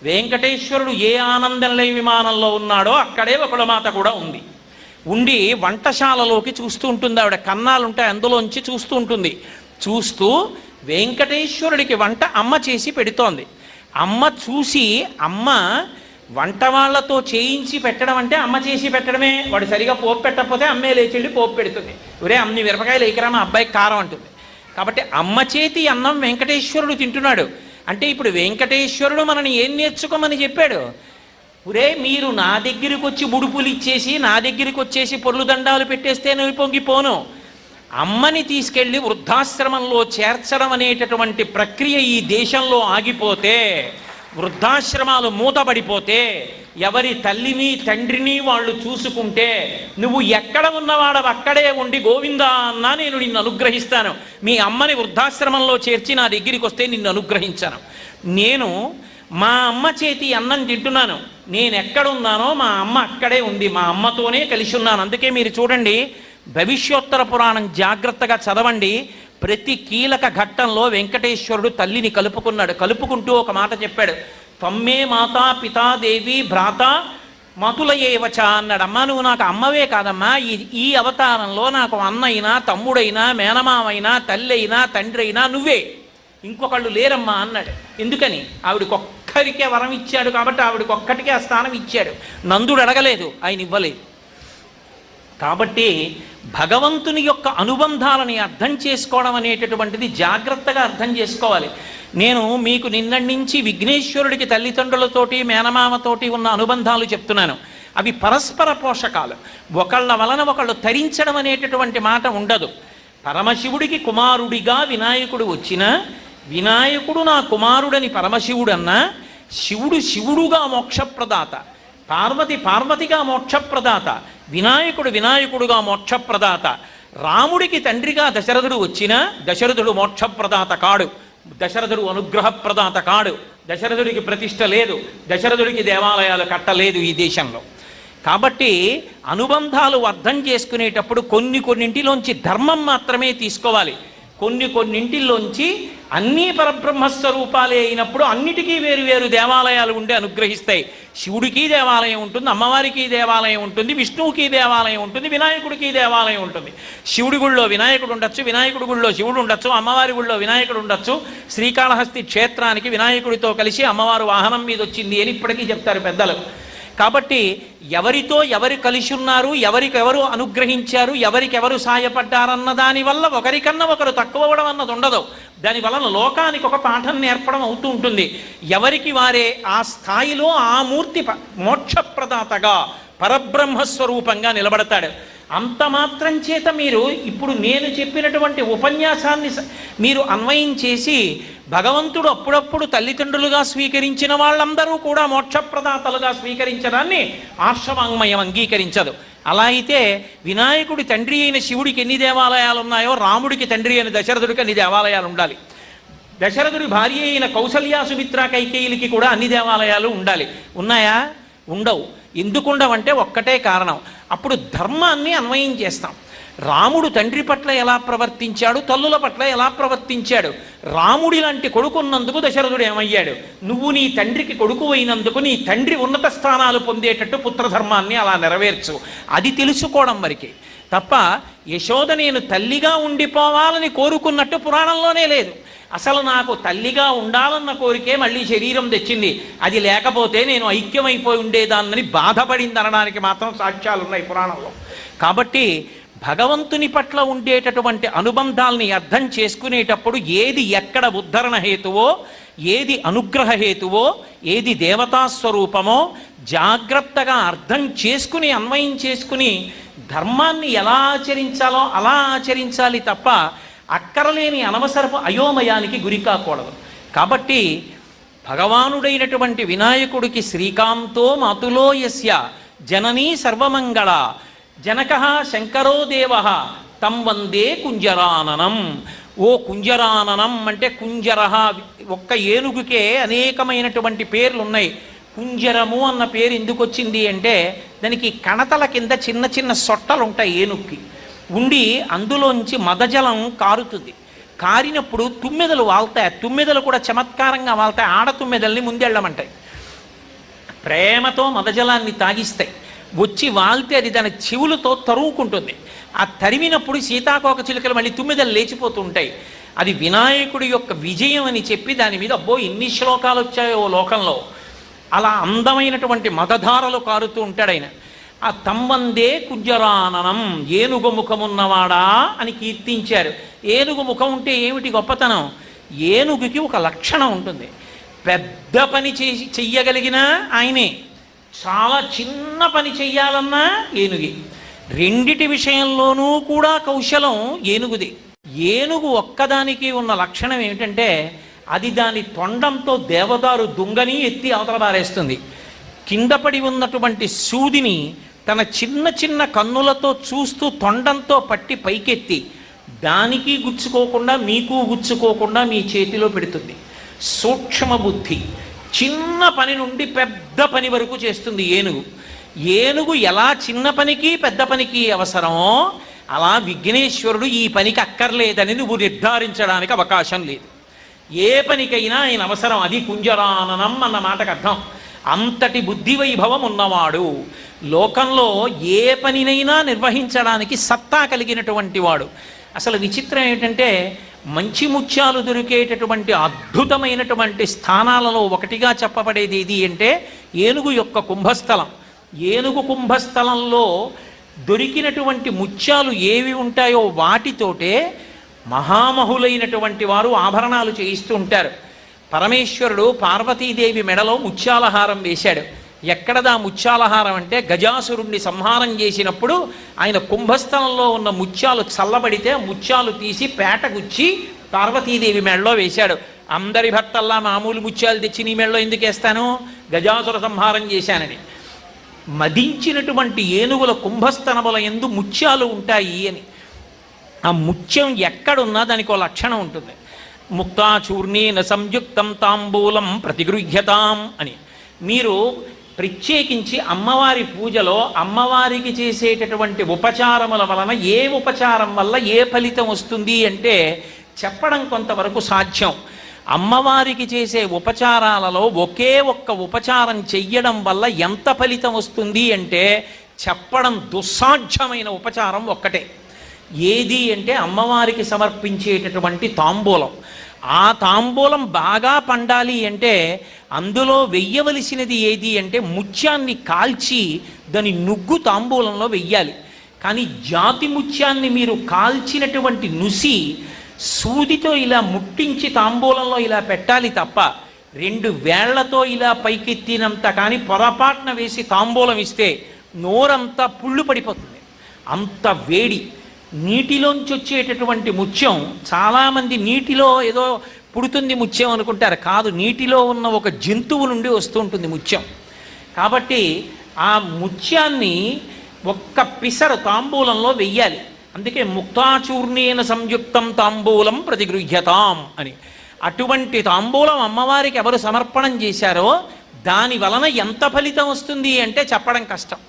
వెంకటేశ్వరుడు ఏ ఆనందనిలయ విమానంలో ఉన్నాడో అక్కడే వకుళమాత కూడా ఉండి వంటశాలలోకి చూస్తూ ఉంటుంది. ఆవిడ కన్నాలుంటాయి, అందులోంచి చూస్తూ ఉంటుంది. చూస్తూ వెంకటేశ్వరుడికి వంట అమ్మ చేసి పెడుతోంది. అమ్మ చూసి, అమ్మ వంట వాళ్లతో చేయించి పెట్టడం అంటే అమ్మ చేసి పెట్టడమే. వాడు సరిగా పోపు పెట్టకపోతే అమ్మే లేచెళ్ళి పోపు పెడుతుంది. ఒరే అన్ని మిరపకాయలు ఎకరా మా అబ్బాయికి కారం అంటుంది. కాబట్టి అమ్మ చేతి అన్నం వెంకటేశ్వరుడు తింటున్నాడు. అంటే ఇప్పుడు వెంకటేశ్వరుడు మనని ఏం నేర్చుకోమని చెప్పాడు? ఒరే మీరు నా దగ్గరికి వచ్చి బుడుపులు ఇచ్చేసి నా దగ్గరికి వచ్చేసి పొర్లు దండాలు పెట్టేస్తే నేను పొంగిపోను. అమ్మని తీసుకెళ్ళి వృద్ధాశ్రమంలో చేర్చడం అనేటటువంటి ప్రక్రియ ఈ దేశంలో ఆగిపోతే, వృద్ధాశ్రమాలు మూతబడిపోతే, ఎవరి తల్లిని తండ్రిని వాళ్ళు చూసుకుంటే, నువ్వు ఎక్కడ ఉన్నవాడవు అక్కడే ఉండి గోవిందా అన్నా నేను నిన్ను అనుగ్రహిస్తాను. మీ అమ్మని వృద్ధాశ్రమంలో చేర్చి నా దగ్గరికి వస్తే నిన్ను అనుగ్రహించాను. నేను మా అమ్మ చేతి అన్నం తింటున్నాను. నేను ఎక్కడున్నానో మా అమ్మ అక్కడే ఉంది, మా అమ్మతోనే కలిసి ఉన్నాను. అందుకే మీరు చూడండి, భవిష్యోత్తర పురాణం జాగ్రత్తగా చదవండి. ప్రతి కీలక ఘట్టంలో వెంకటేశ్వరుడు తల్లిని కలుపుకుంటూ ఒక మాట చెప్పాడు. తమ్మే మాతా పితా దేవి భ్రాత మతులయేవచ అన్నాడు. అమ్మ నువ్వు నాకు అమ్మవే కాదమ్మా, ఈ అవతారంలో నాకు అన్నైనా తమ్ముడైనా మేనమామైనా తల్లి అయినా తండ్రి అయినా నువ్వే, ఇంకొకళ్ళు లేరమ్మా అన్నాడు. ఎందుకని? ఆవిడకొక్కరికే వరం ఇచ్చాడు కాబట్టి ఆవిడకొక్కటికే ఆ స్థానం ఇచ్చాడు. నందుడు అడగలేదు, ఆయన ఇవ్వలేదు. కాబట్టి భగవంతుని యొక్క అనుబంధాలని అర్థం చేసుకోవడం అనేటటువంటిది జాగ్రత్తగా అర్థం చేసుకోవాలి. నేను మీకు నిన్నటి నుంచి విఘ్నేశ్వరుడికి తల్లిదండ్రులతోటి మేనమామతోటి ఉన్న అనుబంధాలు చెప్తున్నాను. అవి పరస్పర పోషకాలు. ఒకళ్ళ వలన ఒకళ్ళు తరించడం అనేటటువంటి మాట ఉండదు. పరమశివుడికి కుమారుడిగా వినాయకుడు వచ్చినా, వినాయకుడు నా కుమారుడని పరమశివుడన్నా, శివుడు శివుడుగా మోక్షప్రదాత, పార్వతిగా మోక్షప్రదాత, వినాయకుడుగా మోక్షప్రదాత. రాముడికి తండ్రిగా దశరథుడు వచ్చినా దశరథుడు మోక్షప్రదాత కాడు, దశరథుడు అనుగ్రహప్రదాత కాడు. దశరథుడికి ప్రతిష్ట లేదు, దశరథుడికి దేవాలయాలు కట్టలేదు ఈ దేశంలో. కాబట్టి అనుబంధాలు అర్థం చేసుకునేటప్పుడు కొన్నింటిలోంచి ధర్మం మాత్రమే తీసుకోవాలి. కొన్నింటిల్లోంచి అన్నీ పరబ్రహ్మస్వరూపాలే అయినప్పుడు అన్నిటికీ వేరు దేవాలయాలు ఉండి అనుగ్రహిస్తాయి. శివుడికి దేవాలయం ఉంటుంది, అమ్మవారికి దేవాలయం ఉంటుంది, విష్ణువుకి దేవాలయం ఉంటుంది, వినాయకుడికి దేవాలయం ఉంటుంది. శివుడి గుళ్ళో వినాయకుడు ఉండొచ్చు, వినాయకుడి గుళ్ళో శివుడు ఉండొచ్చు, అమ్మవారి గుళ్ళో వినాయకుడు ఉండొచ్చు. శ్రీకాళహస్తి క్షేత్రానికి వినాయకుడితో కలిసి అమ్మవారు వాహనం మీద వచ్చింది అని ఇప్పటికీ చెప్తారు పెద్దలు. కాబట్టి ఎవరితో ఎవరు కలిసి ఉన్నారు, ఎవరికెవరు అనుగ్రహించారు, ఎవరికెవరు సాయపడ్డారన్న దానివల్ల ఒకరికన్నా ఒకరు తక్కువ అవ్వడం అన్నది ఉండదు. దానివలన లోకానికి ఒక పాఠం నేర్పడం అవుతూ ఉంటుంది. ఎవరికి వారే ఆ స్థాయిలో ఆ మూర్తి మోక్షప్రదాతగా పరబ్రహ్మస్వరూపంగా నిలబడతాడు. అంత మాత్రం చేత మీరు ఇప్పుడు నేను చెప్పినటువంటి ఉపన్యాసాన్ని మీరు అన్వయం చేసి, భగవంతుడు అప్పుడప్పుడు తల్లిదండ్రులుగా స్వీకరించిన వాళ్ళందరూ కూడా మోక్షప్రదాతలుగా స్వీకరించడాన్ని ఆర్షవాంగ్మయం అంగీకరించదు. అలా అయితే వినాయకుడి తండ్రి అయిన శివుడికి ఎన్ని దేవాలయాలు ఉన్నాయో రాముడికి తండ్రి అయిన దశరథుడికి అన్ని దేవాలయాలు ఉండాలి. దశరథుడి భార్య అయిన కౌసల్యా సుమిత్ర కైకేయులకి కూడా అన్ని దేవాలయాలు ఉండాలి. ఉన్నాయా? ఉండవు. ఎందుకుండవంటే ఒక్కటే కారణం, అప్పుడు ధర్మాన్ని అన్వయం చేస్తాం. రాముడు తండ్రి పట్ల ఎలా ప్రవర్తించాడు, తల్లుల పట్ల ఎలా ప్రవర్తించాడు. రాముడి లాంటి కొడుకున్నందుకు దశరథుడు ఏమయ్యాడు? నువ్వు నీ తండ్రికి కొడుకు అయినందుకు నీ తండ్రి ఉన్నత స్థానాలు పొందేటట్టు పుత్రధర్మాన్ని అలా నెరవేర్చు. అది తెలుసుకోవడం వరకే తప్ప యశోద నేను తల్లిగా ఉండిపోవాలని కోరుకున్నట్టు పురాణంలోనే లేదు. అసలు నాకు తల్లిగా ఉండాలన్న కోరికే మళ్ళీ శరీరం తెచ్చింది. అది లేకపోతే నేను ఐక్యమైపోయి ఉండేదాన్నని బాధపడింది అనడానికి మాత్రం సాక్ష్యాలు ఉన్నాయి పురాణంలో. కాబట్టి భగవంతుని పట్ల ఉండేటటువంటి అనుబంధాల్ని అర్థం చేసుకునేటప్పుడు ఏది ఎక్కడ ఉద్ధరణ హేతువో, ఏది అనుగ్రహ హేతువో, ఏది దేవతాస్వరూపమో జాగ్రత్తగా అర్థం చేసుకుని అన్వయం చేసుకుని ధర్మాన్ని ఎలా ఆచరించాలో అలా ఆచరించాలి తప్ప అక్కరలేని అనవసరపు అయోమయానికి గురి కాకూడదు. కాబట్టి భగవానుడైనటువంటి వినాయకుడికి శ్రీకాంతో మాతులో యస్య జననీ సర్వమంగళ జనక శంకరో దేవ తం వందే కుంజరాననం. ఓ కుంజరాననం అంటే కుంజర, ఒక్క ఏనుగుకే అనేకమైనటువంటి పేర్లు ఉన్నాయి. కుంజరము అన్న పేరు ఎందుకు వచ్చింది అంటే దానికి కణతల కింద చిన్న చిన్న సొట్టలు ఉంటాయి ఏనుగుకి ఉండి, అందులోంచి మదజలం కారుతుంది. కారినప్పుడు తుమ్మెదలు వాళ్తాయి. తుమ్మెదలు కూడా చమత్కారంగా వాళ్తాయి. ఆడ తుమ్మెదల్ని ముందెళ్ళమంటాయి. ప్రేమతో మదజలాన్ని తాగిస్తాయి. వచ్చి వాళ్తే అది దాని చెవులతో తరువుకుంటుంది. ఆ తరిమినప్పుడు సీతాకోక చిలుకలు మళ్ళీ తుమ్మెదలు లేచిపోతూ ఉంటాయి. అది వినాయకుడి యొక్క విజయం అని చెప్పి దాని మీద అబ్బో ఇన్ని శ్లోకాలు వచ్చాయో లోకంలో. అలా అందమైనటువంటి మదధారలు కారుతూ ఉంటాడు ఆయన. ఆ తమ్మందే కుంజరాననం, ఏనుగు ముఖమున్నవాడా అని కీర్తించారు. ఏనుగు ముఖం ఉంటే ఏమిటి గొప్పతనం? ఏనుగుకి ఒక లక్షణం ఉంటుంది. పెద్ద పని చెయ్యగలిగినా ఆయనే, చాలా చిన్న పని చెయ్యాలన్నా ఏనుగే. రెండిటి విషయంలోనూ కూడా కౌశలం ఏనుగుది. ఏనుగు ఒక్కదానికి ఉన్న లక్షణం ఏమిటంటే అది దాని తొండంతో దేవదారు దుంగని ఎత్తి అవతల పారేస్తుంది. కింద పడి ఉన్నటువంటి సూదిని తన చిన్న చిన్న కన్నులతో చూస్తూ తొండంతో పట్టి పైకెత్తి దానికి గుచ్చుకోకుండా మీకు గుచ్చుకోకుండా మీ చేతిలో పెడుతుంది. సూక్ష్మ బుద్ధి. చిన్న పని నుండి పెద్ద పని వరకు చేస్తుంది ఏనుగు. ఏనుగు ఎలా చిన్న పనికి పెద్ద పనికి అవసరమో అలా విఘ్నేశ్వరుడు ఈ పనికి అక్కర్లేదని నువ్వు నిర్ధారించడానికి అవకాశం లేదు. ఏ పనికైనా ఆయన అవసరం. అది కుంజరాననం అన్న మాటకు అర్థం. అంతటి బుద్ధి వైభవం ఉన్నవాడు, లోకంలో ఏ పనినైనా నిర్వహించడానికి సత్తా కలిగినటువంటి వాడు. అసలు విచిత్రం ఏమిటంటే మంచి ముత్యాలు దొరికేటటువంటి అద్భుతమైనటువంటి స్థానాలలో ఒకటిగా చెప్పబడేది ఏది అంటే ఏనుగు యొక్క కుంభస్థలం. ఏనుగు కుంభస్థలంలో దొరికినటువంటి ముత్యాలు ఏవి ఉంటాయో వాటితోటే మహామహులైనటువంటి వారు ఆభరణాలు చేయిస్తూ ఉంటారు. పరమేశ్వరుడు పార్వతీదేవి మెడలో ముత్యాలహారం వేశాడు. ఎక్కడదా ముత్యాలహారం అంటే గజాసురుణ్ణి సంహారం చేసినప్పుడు ఆయన కుంభస్థలంలో ఉన్న ముత్యాలు చల్లబడితే ముత్యాలు తీసి పేటగుచ్చి పార్వతీదేవి మెడలో వేశాడు. అందరి భర్తల్లా మామూలు ముత్యాలు తెచ్చి నీ మెడలో ఎందుకు వేస్తాను? గజాసుర సంహారం చేశానని. మదించినటువంటి ఏనుగుల కుంభస్థనముల యందు ముత్యాలు ఉంటాయి అని. ఆ ముత్యం ఎక్కడున్నా దానికి ఒక లక్షణం ఉంటుంది. ముక్తాచూర్ణేన సంయుక్తం తాంబూలం ప్రతిగృహ్యతాం అని. మీరు ప్రత్యేకించి అమ్మవారి పూజలో అమ్మవారికి చేసేటటువంటి ఉపచారముల వలన ఏ ఉపచారం వల్ల ఏ ఫలితం వస్తుంది అంటే చెప్పడం కొంతవరకు సాధ్యం. అమ్మవారికి చేసే ఉపచారాలలో ఒకే ఒక్క ఉపచారం చెయ్యడం వల్ల ఎంత ఫలితం వస్తుంది అంటే చెప్పడం దుస్సాధ్యమైన ఉపచారం ఒక్కటే. ఏది అంటే అమ్మవారికి సమర్పించేటటువంటి తాంబూలం. ఆ తాంబూలం బాగా పండాలి అంటే అందులో వెయ్యవలసినది ఏది అంటే ముత్యాన్ని కాల్చి దాని నుగ్గు తాంబూలంలో వెయ్యాలి. కానీ జాతి ముత్యాన్ని మీరు కాల్చినటువంటి నుసి సూదితో ఇలా ముట్టించి తాంబూలంలో ఇలా పెట్టాలి తప్ప 2 వేళ్లతో ఇలా పైకెత్తినంత కానీ పొరపాటున వేసి తాంబూలం ఇస్తే నోరంతా పుళ్ళు పడిపోతుంది. అంత వేడి. నీటిలోంచి వచ్చేటటువంటి ముత్యం, చాలామంది నీటిలో ఏదో పుడుతుంది ముత్యం అనుకుంటారు. కాదు, నీటిలో ఉన్న ఒక జంతువు నుండి వస్తూ ఉంటుంది ముత్యం. కాబట్టి ఆ ముత్యాన్ని ఒక్క పిసరు తాంబూలంలో వెయ్యాలి. అందుకే ముక్తాచూర్ణేన సంయుక్తం తాంబూలం ప్రతిగృహ్యతాం అని. అటువంటి తాంబూలం అమ్మవారికి ఎవరు సమర్పణం చేశారో దాని వలన ఎంత ఫలితం వస్తుంది అంటే చెప్పడం కష్టం.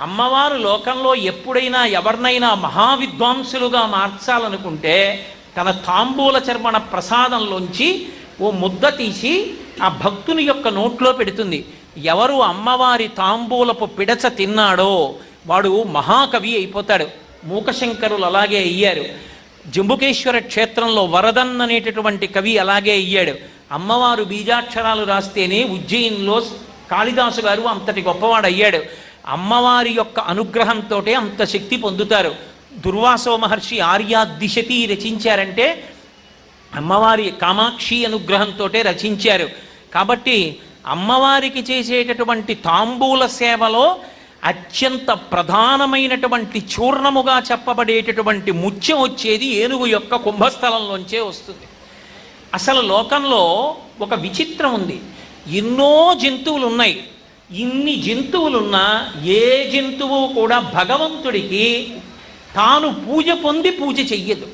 అమ్మవారు లోకంలో ఎప్పుడైనా ఎవరినైనా మహావిద్వాంసులుగా మార్చాలనుకుంటే తన తాంబూల చర్మణ ప్రసాదంలోంచి ఓ ముద్ద తీసి ఆ భక్తుని యొక్క నోట్లో పెడుతుంది. ఎవరు అమ్మవారి తాంబూలపు పిడచ తిన్నాడో వాడు మహాకవి అయిపోతాడు. మూకశంకరులు అలాగే అయ్యారు. జంబుకేశ్వర క్షేత్రంలో వరదన్ అనేటటువంటి కవి అలాగే అయ్యాడు. అమ్మవారు బీజాక్షరాలు రాస్తేనే ఉజ్జయిన్లో కాళిదాసు గారు అంతటి గొప్పవాడు అయ్యాడు. అమ్మవారి యొక్క అనుగ్రహంతో అంత శక్తి పొందుతారు. దుర్వాసో మహర్షి ఆర్యాదిశతి రచించారంటే అమ్మవారి కామాక్షి అనుగ్రహంతో రచించారు. కాబట్టి అమ్మవారికి చేసేటటువంటి తాంబూల సేవలో అత్యంత ప్రధానమైనటువంటి చూర్ణముగా చెప్పబడేటటువంటి ముత్యం వచ్చేది ఏనుగు యొక్క కుంభస్థలంలోంచే వస్తుంది. అసలు లోకంలో ఒక విచిత్రం ఉంది. ఎన్నో జంతువులు ఉన్నాయి. ఇన్ని జంతువులున్నా ఏ జంతువు కూడా భగవంతుడికి తాను పూజ పొంది పూజ చెయ్యదు.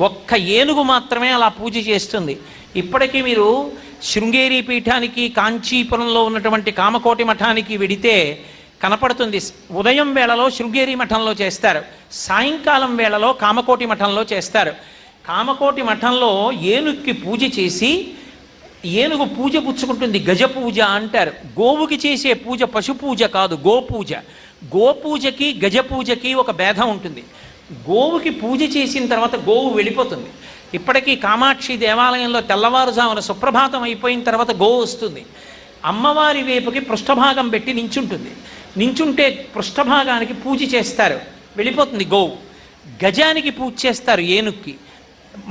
ఒక్క ఏనుగు మాత్రమే అలా పూజ చేస్తుంది. ఇప్పటికీ మీరు శృంగేరి పీఠానికి, కాంచీపురంలో ఉన్నటువంటి కామకోటి మఠానికి వెడితే కనపడుతుంది. ఉదయం వేళలో శృంగేరి మఠంలో చేస్తారు, సాయంకాలం వేళలో కామకోటి మఠంలో చేస్తారు. కామకోటి మఠంలో ఏనుగుకి పూజ చేసి ఏనుగు పూజ పుచ్చుకుంటుంది, గజ పూజ అంటారు. గోవుకి చేసే పూజ పశు పూజ కాదు, గోపూజ. గోపూజకి గజ పూజకి ఒక భేదం ఉంటుంది. గోవుకి పూజ చేసిన తర్వాత గోవు వెళ్ళిపోతుంది. ఇప్పటికీ కామాక్షి దేవాలయంలో తెల్లవారుజామున సుప్రభాతం అయిపోయిన తర్వాత గోవు వస్తుంది. అమ్మవారి వైపుకి పృష్ఠభాగం పెట్టి నించుంటుంది. నించుంటే పృష్ఠభాగానికి పూజ చేస్తారు, వెళ్ళిపోతుంది గోవు. గజానికి పూజ చేస్తారు, ఏనుగుకి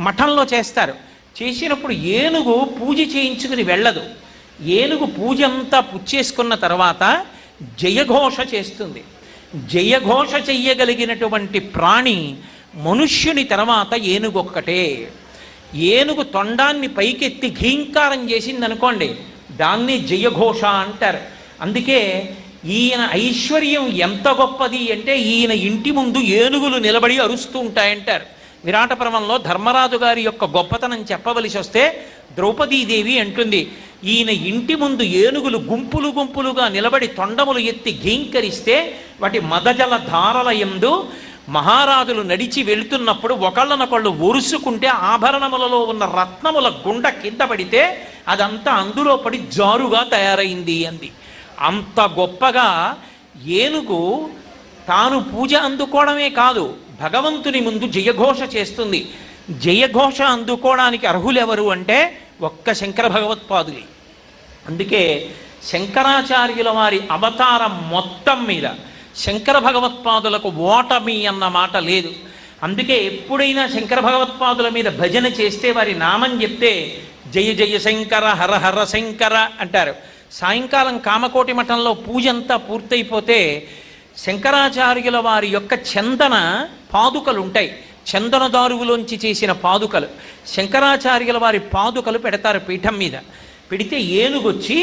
మఠంలో చేస్తారు. చేసినప్పుడు ఏనుగు పూజ చేయించుకుని వెళ్ళదు. ఏనుగు పూజ అంతా పుచ్చేసుకున్న తర్వాత జయఘోష చేస్తుంది. జయఘోష చెయ్యగలిగినటువంటి ప్రాణి మనుష్యుని తర్వాత ఏనుగు ఒక్కటే. ఏనుగు తొండాన్ని పైకెత్తి ఘీంకారం చేసింది అనుకోండి, దాన్ని జయఘోష అంటారు. అందుకే ఈయన ఐశ్వర్యం ఎంత గొప్పది అంటే ఈయన ఇంటి ముందు ఏనుగులు నిలబడి అరుస్తూ ఉంటాయంటారు. విరాటపర్వంలో ధర్మరాజు గారి యొక్క గొప్పతనం చెప్పవలసి వస్తే ద్రౌపదీదేవి అంటుంది, ఈయన ఇంటి ముందు ఏనుగులు గుంపులు గుంపులుగా నిలబడి తొండములు ఎత్తి ఘీంకరిస్తే వాటి మదజల ధారల యందు మహారాజులు నడిచి వెళుతున్నప్పుడు ఒకళ్ళనొకళ్ళు ఒరుసుకుంటే ఆభరణములలో ఉన్న రత్నముల గుండ కింద పడితే అదంతా అందులో పడి జారుగా తయారైంది అంది. అంత గొప్పగా ఏనుగు తాను పూజ అందుకోవడమే కాదు, భగవంతుని ముందు జయఘోష చేస్తుంది. జయఘోష అందుకోవడానికి అర్హులెవరు అంటే ఒక్క శంకర భగవత్పాదులే. అందుకే శంకరాచార్యుల వారి అవతారం మొత్తం మీద శంకర భగవత్పాదులకు ఓటమి అన్న మాట లేదు. అందుకే ఎప్పుడైనా శంకర భగవత్పాదుల మీద భజన చేస్తే, వారి నామం చెప్తే జయ జయ శంకర, హర హర శంకర అంటారు. సాయంకాలం కామకోటి మఠంలో పూజ అంతా పూర్తయిపోతే శంకరాచార్యుల వారి యొక్క చందన పాదుకలు ఉంటాయి, చందనదారువులోంచి చేసిన పాదుకలు. శంకరాచార్యుల వారి పాదుకలు పెడతారు పీఠం మీద. పెడితే ఏనుగొచ్చి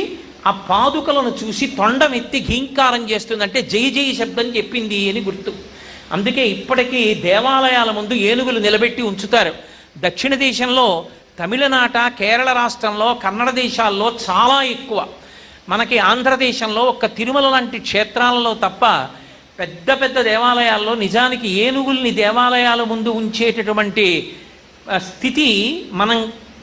ఆ పాదుకలను చూసి తొండమెత్తి ఘీంకారం చేస్తుందంటే జయ జయ శబ్దం చెప్పింది అని గుర్తు. అందుకే ఇప్పటికీ దేవాలయాల ముందు ఏనుగులు నిలబెట్టి ఉంచుతారు. దక్షిణ దేశంలో తమిళనాట, కేరళ రాష్ట్రంలో, కన్నడ దేశాల్లో చాలా ఎక్కువ. మనకి ఆంధ్రదేశంలో ఒక్క తిరుమల లాంటి క్షేత్రాలలో తప్ప పెద్ద పెద్ద దేవాలయాల్లో నిజానికి ఏనుగుల్ని దేవాలయాల ముందు ఉంచేటటువంటి స్థితి మనం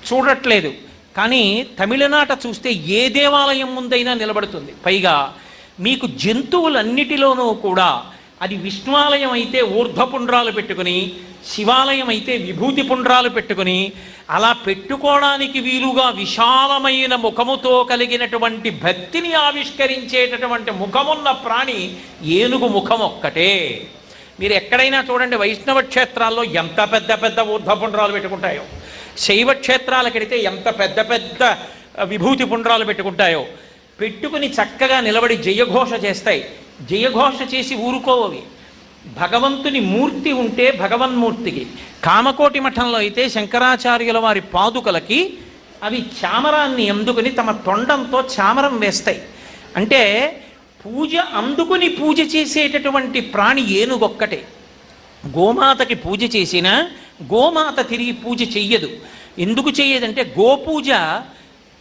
చూడట్లేదు. కానీ తమిళనాట చూస్తే ఏ దేవాలయం ముందైనా నిలబడుతుంది. పైగా మీకు జంతువులన్నిటిలోనూ కూడా అది విష్ణువాలయం అయితే ఊర్ధ్వపుండ్రాలు పెట్టుకుని, శివాలయం అయితే విభూతి పుండ్రాలు పెట్టుకుని, అలా పెట్టుకోవడానికి వీలుగా విశాలమైన ముఖముతో కలిగినటువంటి భక్తిని ఆవిష్కరించేటటువంటి ముఖమున్న ప్రాణి ఏనుగు ముఖం ఒక్కటే. మీరు ఎక్కడైనా చూడండి, వైష్ణవ క్షేత్రాల్లో ఎంత పెద్ద పెద్ద ఊర్ధ్వపుండ్రాలు పెట్టుకుంటాయో, శైవ క్షేత్రాలకు వెడితే ఎంత పెద్ద పెద్ద విభూతి పుండ్రాలు పెట్టుకుంటాయో, పెట్టుకుని చక్కగా నిలబడి జయఘోష చేస్తాయి. జయఘోష చేసి ఊరుకోవవి. భగవంతుని మూర్తి ఉంటే భగవన్మూర్తికి, కామకోటి మఠంలో అయితే శంకరాచార్యుల వారి పాదుకలకి అవి చామరాన్ని అందుకుని తమ తొండంతో చామరం వేస్తాయి. అంటే పూజ అందుకుని పూజ చేసేటటువంటి ప్రాణి ఏనుగొక్కటే. గోమాతకి పూజ చేసినా గోమాత తిరిగి పూజ చెయ్యదు. ఎందుకు చెయ్యదంటే గోపూజ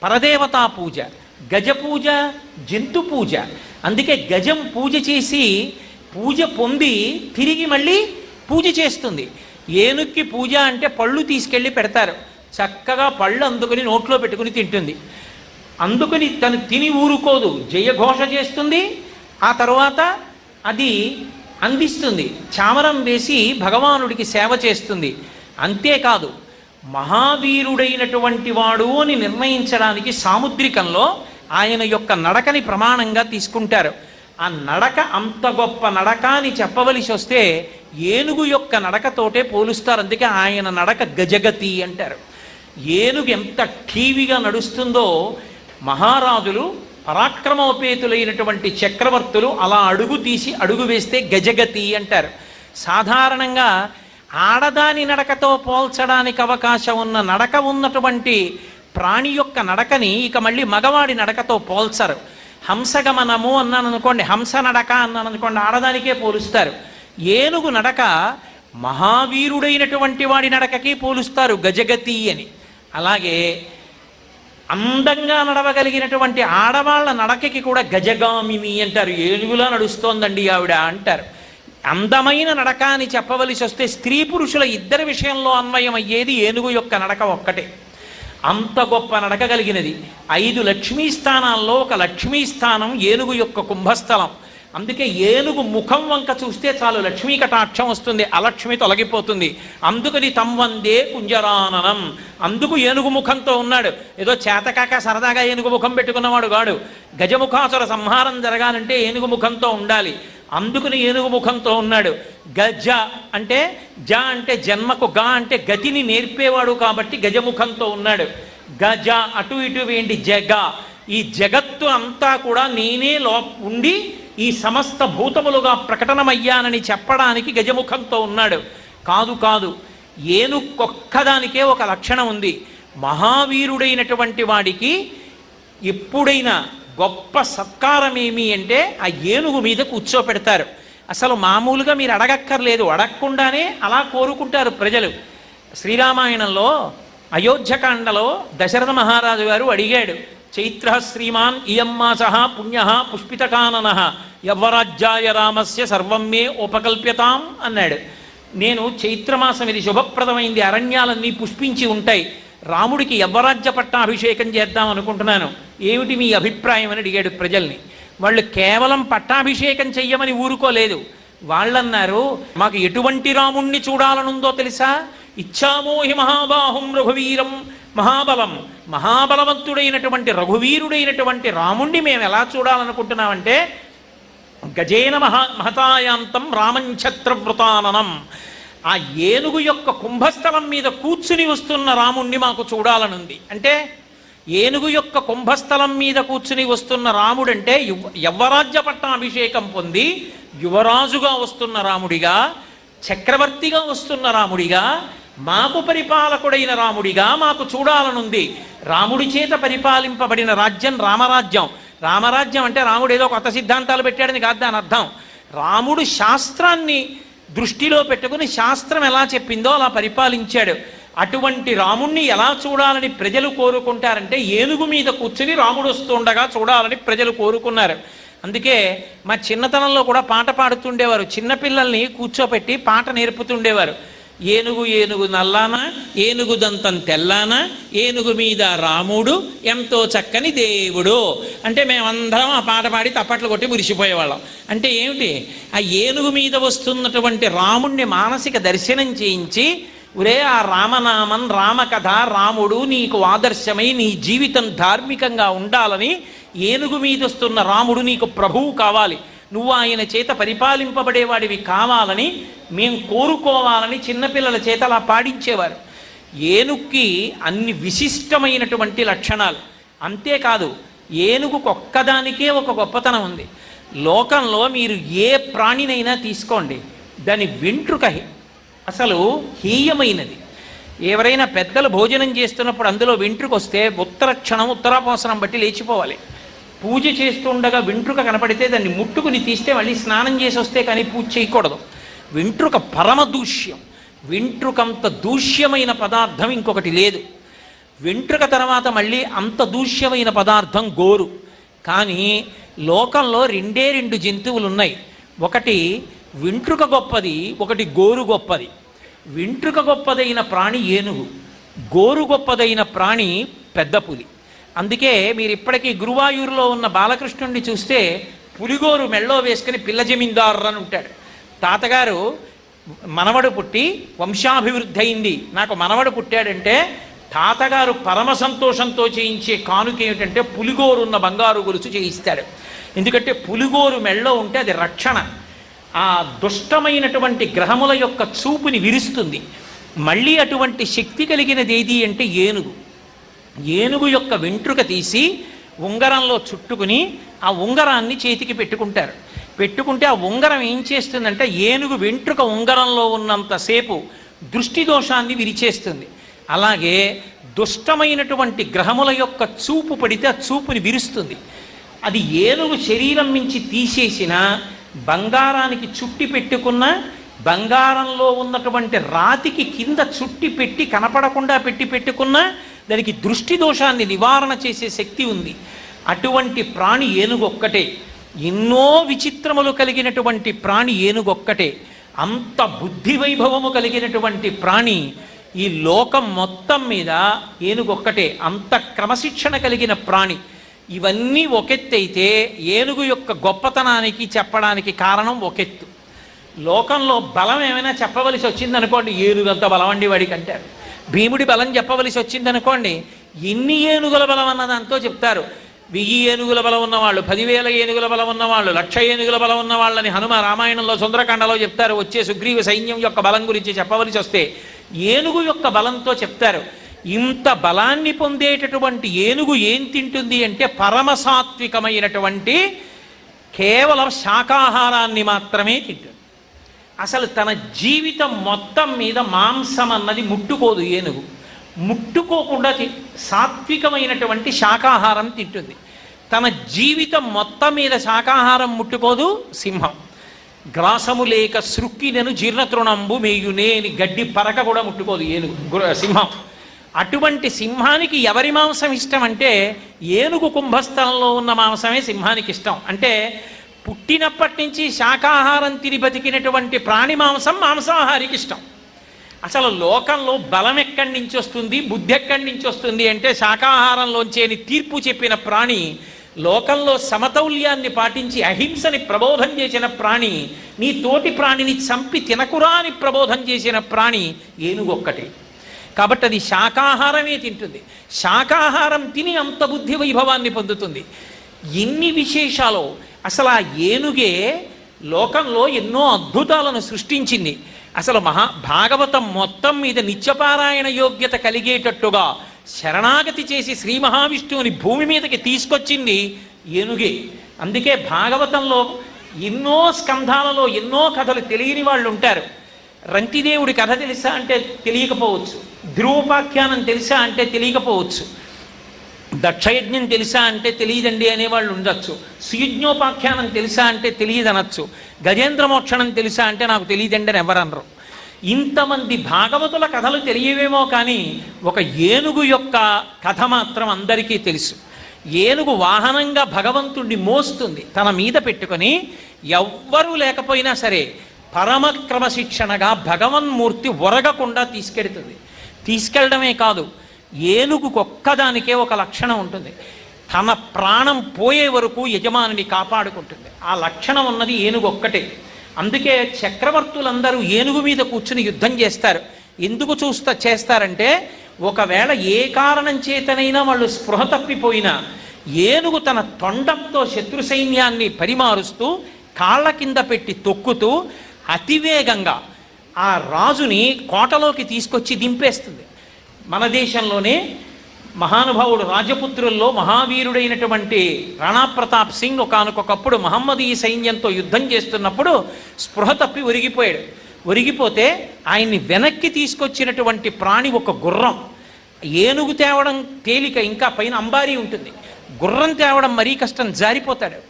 పరదేవతా పూజ, గజ పూజ జంతు పూజ. అందుకే గజం పూజ చేసి పూజ పొంది తిరిగి మళ్ళీ పూజ చేస్తుంది. ఏనుక్కి పూజ అంటే పళ్ళు తీసుకెళ్ళి పెడతారు, చక్కగా పళ్ళు అందుకుని నోట్లో పెట్టుకుని తింటుంది. అందుకని తను తిని ఊరుకోదు, జయఘోష చేస్తుంది. ఆ తరువాత అది అందిస్తుంది, చామరం వేసి భగవానుడికి సేవ చేస్తుంది. అంతేకాదు, మహావీరుడైనటువంటి వాడు అని నిర్ణయించడానికి సాముద్రికంలో ఆయన యొక్క నడకని ప్రమాణంగా తీసుకుంటారు. ఆ నడక అంత గొప్ప నడక అని చెప్పవలసి వస్తే ఏనుగు యొక్క నడకతోటే పోలుస్తారు. అందుకే ఆయన నడక గజగతి అంటారు. ఏనుగు ఎంత ఠీవిగా నడుస్తుందో మహారాజులు పరాక్రమోపేతులైనటువంటి చక్రవర్తులు అలా అడుగు తీసి అడుగు వేస్తే గజగతి అంటారు. సాధారణంగా ఆడదాని నడకతో పోల్చడానికి అవకాశం ఉన్న నడక ఉన్నటువంటి ప్రాణి యొక్క నడకని ఇక మళ్ళీ మగవాడి నడకతో పోల్చరు. హంసగమనము అన్నాను అనుకోండి, హంస నడక అన్నాను అనుకోండి, ఆడదానికే పోలుస్తారు. ఏనుగు నడక మహావీరుడైనటువంటి వాడి నడకకి పోలుస్తారు గజగతి అని. అలాగే అందంగా నడవగలిగినటువంటి ఆడవాళ్ళ నడకకి కూడా గజగామిని అంటారు. ఏనుగులా నడుస్తోందండి ఆవిడ అంటారు. అందమైన నడక అని చెప్పవలసి వస్తే స్త్రీ పురుషుల ఇద్దరి విషయంలో అన్వయం అయ్యేది ఏనుగు యొక్క నడక ఒక్కటే. అంత గొప్ప నడక కలిగినది. 5 లక్ష్మీ స్థానాల్లో ఒక లక్ష్మీ స్థానం ఏనుగు యొక్క కుంభస్థలం. అందుకే ఏనుగు ముఖం వంక చూస్తే చాలు లక్ష్మీ కటాక్షం వస్తుంది, అలక్ష్మి తొలగిపోతుంది. అందుకని తమ్వందే కుంజరాననం. అందుకు ఏనుగు ముఖంతో ఉన్నాడు. ఏదో చేతకాక సరదాగా ఏనుగు ముఖం పెట్టుకున్నవాడు కాడు. గజముఖాసుర సంహారం జరగాలంటే ఏనుగు ముఖంతో ఉండాలి. అందుకని ఏనుగు ముఖంతో ఉన్నాడు. గజ అంటే జ అంటే జన్మకు, గా అంటే గతిని నేర్పేవాడు కాబట్టి గజముఖంతో ఉన్నాడు. గజ అటు ఇటు వేంటి జగ, ఈ జగత్తు అంతా కూడా నేనే ఉండి ఈ సమస్త భూతములుగా ప్రకటనమయ్యానని చెప్పడానికి గజముఖంతో ఉన్నాడు. కాదు కాదు, ఏనుగొక్కదానికే ఒక లక్షణం ఉంది. మహావీరుడైనటువంటి వాడికి ఎప్పుడైనా గొప్ప సత్కారం ఏమి అంటే ఆ ఏనుగు మీద కూర్చోపెడతారు. అసలు మామూలుగా మీరు అడగక్కర్లేదు, అడగకుండానే అలా కోరుకుంటారు ప్రజలు. శ్రీరామాయణంలో అయోధ్యకాండలో దశరథ మహారాజు గారు అడిగాడు, చైత్ర శ్రీమాన్ ఇయమ్మాస పుణ్య పుష్పితకానన యవ్వరాజ్యాయ రామస్య సర్వం మే ఉపకల్ప్యతాం అన్నాడు. నేను చైత్రమాసం ఇది శుభప్రదమైంది, అరణ్యాలన్నీ పుష్పించి ఉంటాయి, రాముడికి యవ్వరాజ్య పట్టాభిషేకం చేద్దాం అనుకుంటున్నాను, ఏమిటి మీ అభిప్రాయం అని అడిగాడు ప్రజల్ని. వాళ్ళు కేవలం పట్టాభిషేకం చెయ్యమని ఊరుకోలేదు. వాళ్ళన్నారు, మాకు ఎటువంటి రాముణ్ణి చూడాలనుందో తెలుసా, ఇచ్చామోహి మహాబాహుం రఘువీరం మహాబలం, మహాబలవంతుడైనటువంటి రఘువీరుడైనటువంటి రాముణ్ణి మేము ఎలా చూడాలనుకుంటున్నామంటే గజేన మహతాయాంతం రామంఛత్రవృతాననం, ఆ ఏనుగు యొక్క కుంభస్థలం మీద కూర్చుని వస్తున్న రాముణ్ణి మాకు చూడాలనుంది. అంటే ఏనుగు యొక్క కుంభస్థలం మీద కూర్చుని వస్తున్న రాముడంటే యవ్వరాజ్య పట్టాభిషేకం పొంది యువరాజుగా వస్తున్న రాముడిగా, చక్రవర్తిగా వస్తున్న రాముడిగా, మాకు పరిపాలకుడైన రాముడిగా మాకు చూడాలనుంది. రాముడి చేత పరిపాలింపబడిన రాజ్యం రామరాజ్యం. రామరాజ్యం అంటే రాముడు ఏదో కొత్త సిద్ధాంతాలు పెట్టాడని కాదు దాని అర్థం. రాముడు శాస్త్రాన్ని దృష్టిలో పెట్టుకుని శాస్త్రం ఎలా చెప్పిందో అలా పరిపాలించాడు. అటువంటి రాముణ్ణి ఎలా చూడాలని ప్రజలు కోరుకుంటారంటే ఏనుగు మీద కూర్చుని రాముడు వస్తుండగా చూడాలని ప్రజలు కోరుకున్నారు. అందుకే మా చిన్నతనంలో కూడా పాట పాడుతుండేవారు. చిన్నపిల్లల్ని కూర్చోపెట్టి పాట నేర్పుతుండేవారు. ఏనుగు ఏనుగు నల్లానా, ఏనుగు దంతం తెల్లానా, ఏనుగు మీద రాముడు ఎంతో చక్కని దేవుడు అంటే మేమందరం ఆ పాట పాడి తప్పట్లు కొట్టి మురిసిపోయేవాళ్ళం. అంటే ఏమిటి, ఆ ఏనుగు మీద వస్తున్నటువంటి రాముణ్ణి మానసిక దర్శనం చేయించి, ఒరే ఆ రామనామం రామకథ రాముడు నీకు ఆదర్శమై నీ జీవితం ధార్మికంగా ఉండాలని, ఏనుగు మీద వస్తున్న రాముడు నీకు ప్రభువు కావాలి, నువ్వు ఆయన చేత పరిపాలింపబడేవాడివి కావాలని మేము కోరుకోవాలని చిన్నపిల్లల చేత అలా పాడించేవారు. ఏనుగుకి అన్ని విశిష్టమైనటువంటి లక్షణాలు. అంతేకాదు, ఏనుగుకొక్కదానికే ఒక గొప్పతనం ఉంది. లోకంలో మీరు ఏ ప్రాణినైనా తీసుకోండి, దాని వెంట్రుక అసలు హీయమైనది. ఎవరైనా పెద్దలు భోజనం చేస్తున్నప్పుడు అందులో వెంట్రుక వస్తే ఉత్తరక్షణం ఉత్తరాపోసనం బట్టి లేచిపోవాలి. పూజ చేస్తుండగా వెంట్రుక కనపడితే దాన్ని ముట్టుకుని తీస్తే మళ్ళీ స్నానం చేసి వస్తే కానీ పూజ చేయకూడదు. వెంట్రుక పరమ దూష్యం. వెంట్రుకంత దూష్యమైన పదార్థం ఇంకొకటి లేదు. వెంట్రుక తర్వాత మళ్ళీ అంత దూష్యమైన పదార్థం గోరు. కానీ లోకంలో రెండే 2 జంతువులు ఉన్నాయి. ఒకటి వెంట్రుక గొప్పది, ఒకటి గోరు గొప్పది. వెంట్రుక గొప్పదైన ప్రాణి ఏనుగు, గోరు గొప్పదైన ప్రాణి పెద్ద పులి. అందుకే మీరు ఇప్పటికీ గురువాయూరులో ఉన్న బాలకృష్ణుడిని చూస్తే పులిగోరు మెళ్ళో వేసుకుని పిల్ల జమీందారు అని ఉంటాడు. తాతగారు మనవడు పుట్టి వంశాభివృద్ధి అయింది, నాకు మనవడు పుట్టాడంటే తాతగారు పరమ సంతోషంతో చేయించే కానుక ఏమిటంటే పులిగోరు ఉన్న బంగారు గొలుసు చేయిస్తాడు. ఎందుకంటే పులిగోరు మెళ్ళో ఉంటే అది రక్షణ, ఆ దుష్టమైనటువంటి గ్రహముల యొక్క చూపుని విరుస్తుంది. మళ్ళీ అటువంటి శక్తి కలిగినది ఏది అంటే ఏనుగు. ఏనుగు యొక్క వెంట్రుక తీసి ఉంగరంలో చుట్టుకుని ఆ ఉంగరాన్ని చేతికి పెట్టుకుంటారు. పెట్టుకుంటే ఆ ఉంగరం ఏం చేస్తుందంటే ఏనుగు వెంట్రుక ఉంగరంలో ఉన్నంతసేపు దృష్టి దోషాన్ని విరిచేస్తుంది. అలాగే దుష్టమైనటువంటి గ్రహముల యొక్క చూపు పడితే ఆ చూపుని విరుస్తుంది. అది ఏనుగు శరీరం నుంచి తీసేసిన బంగారానికి చుట్టి పెట్టుకున్న బంగారంలో ఉన్నటువంటి రాతికి కింద చుట్టి పెట్టి కనపడకుండా పెట్టుకున్నా దానికి దృష్టి దోషాన్ని నివారణ చేసే శక్తి ఉంది. అటువంటి ప్రాణి ఏనుగొక్కటే. ఎన్నో విచిత్రములు కలిగినటువంటి ప్రాణి ఏనుగొక్కటే. అంత బుద్ధి వైభవము కలిగినటువంటి ప్రాణి ఈ లోకం మొత్తం మీద ఏనుగొక్కటే. అంత క్రమశిక్షణ కలిగిన ప్రాణి. ఇవన్నీ ఒకెత్తైతే ఏనుగు యొక్క గొప్పతనానికి చెప్పడానికి కారణం ఒకెత్తు. లోకంలో బలం ఏమైనా చెప్పవలసి వచ్చిందనుకోండి, ఏనుగంత బలం అండి వాడికి అంటారు. భీముడి బలం చెప్పవలసి వచ్చిందనుకోండి, ఎన్ని ఏనుగుల బలం అన్నదంతో చెప్తారు. 1000 ఏనుగుల బలం ఉన్నవాళ్ళు, 10,000 ఏనుగుల బలం ఉన్నవాళ్ళు, 1,00,000 ఏనుగుల బలం ఉన్నవాళ్ళని హనుమ రామాయణంలో సుందరకాండలో చెప్తారు. వచ్చే సుగ్రీవ సైన్యం యొక్క బలం గురించి చెప్పవలసి వస్తే ఏనుగు యొక్క బలంతో చెప్తారు. ఇంత బలాన్ని పొందేటటువంటి ఏనుగు ఏం తింటుంది అంటే పరమసాత్వికమైనటువంటి కేవలం శాకాహారాన్ని మాత్రమే తింటుంది. అసలు తన జీవితం మొత్తం మీద మాంసం అన్నది ముట్టుకోదు ఏనుగు. ముట్టుకోకుండా సాత్వికమైనటువంటి శాకాహారం తింటుంది. తన జీవితం మొత్తం మీద శాకాహారం ముట్టుకోదు సింహం. గ్రాసము లేక సృక్కినను జీర్ణతృణంబు మేయునే అని గడ్డి పరక కూడా ముట్టుకోదు ఏనుగు సింహం. అటువంటి సింహానికి ఎవరి మాంసం ఇష్టం అంటే ఏనుగు కుంభస్థలంలో ఉన్న మాంసమే సింహానికి ఇష్టం. అంటే పుట్టినప్పటి నుంచి శాకాహారం తిని బతికినటువంటి ప్రాణి మాంసం మాంసాహారికి ఇష్టం. అసలు లోకంలో బలం ఎక్కడి నుంచి వస్తుంది, బుద్ధి ఎక్కడి నుంచి వస్తుంది అంటే శాకాహారంలోంచేని తీర్పు చెప్పిన ప్రాణి, లోకంలో సమతౌల్యాన్ని పాటించి అహింసని ప్రబోధం చేసిన ప్రాణి, నీ తోటి ప్రాణిని చంపి తినకురా అని ప్రబోధం చేసిన ప్రాణి ఏనుగొక్కటే. కాబట్టి అది శాకాహారమే తింటుంది. శాకాహారం తిని అంత బుద్ధి వైభవాన్ని పొందుతుంది. ఎన్ని విశేషాలు! అసలు ఆ ఏనుగే లోకంలో ఎన్నో అద్భుతాలను సృష్టించింది. అసలు భాగవతం మొత్తం మీద నిత్యపారాయణ యోగ్యత కలిగేటట్టుగా శరణాగతి చేసి శ్రీ మహావిష్ణువుని భూమి మీదకి తీసుకొచ్చింది ఏనుగే. అందుకే భాగవతంలో ఎన్నో స్కంధాలలో ఎన్నో కథలు తెలియని వాళ్ళు ఉంటారు. రంతిదేవుడి కథ తెలుసా అంటే తెలియకపోవచ్చు, ధ్రువోపాఖ్యానం తెలుసా అంటే తెలియకపోవచ్చు, దక్షయజ్ఞం తెలుసా అంటే తెలియదండి అనేవాళ్ళు ఉండొచ్చు, సుయజ్ఞోపాఖ్యానం తెలుసా అంటే తెలియదనొచ్చు, గజేంద్ర మోక్షణం తెలుసా అంటే నాకు తెలియదండి అని ఎవరనరు. ఇంతమంది భాగవతుల కథలు తెలియవేమో కానీ ఒక ఏనుగు యొక్క కథ మాత్రం అందరికీ తెలుసు. ఏనుగు వాహనంగా భగవంతుణ్ణి మోస్తుంది, తన మీద పెట్టుకొని ఎవ్వరూ లేకపోయినా సరే పరమక్రమశిక్షణగా భగవన్మూర్తి ఒరగకుండా తీసుకెడుతుంది. తీసుకెళ్ళడమే కాదు, ఏనుగుకొక్కదానికే ఒక లక్షణం ఉంటుంది. తన ప్రాణం పోయే వరకు యజమానిని కాపాడుకుంటుంది. ఆ లక్షణం ఉన్నది ఏనుగొక్కటే. అందుకే చక్రవర్తులందరూ ఏనుగు మీద కూర్చుని యుద్ధం చేస్తారు. ఎందుకు చేస్తారంటే ఒకవేళ ఏ కారణం చేతనైనా వాళ్ళు స్పృహ తప్పిపోయినా ఏనుగు తన తొండంతో శత్రు సైన్యాన్ని పరిమారుస్తూ కాళ్ళ కింద పెట్టి తొక్కుతూ అతివేగంగా ఆ రాజుని కోటలోకి తీసుకొచ్చి దింపేస్తుంది. మన దేశంలోనే మహానుభావుడు రాజపుత్రుల్లో మహావీరుడైనటువంటి రాణా ప్రతాప్ సింగ్ ఒకానొకప్పుడు మహమ్మదీయ సైన్యంతో యుద్ధం చేస్తున్నప్పుడు స్పృహ తప్పి ఒరిగిపోయాడు. ఒరిగిపోతే ఆయన్ని వెనక్కి తీసుకొచ్చినటువంటి ప్రాణి ఒక గుర్రం. ఏనుగు తేవడం తేలిక, ఇంకా పైన అంబారీ ఉంటుంది. గుర్రం తేవడం మరీ కష్టం, జారిపోతాడు.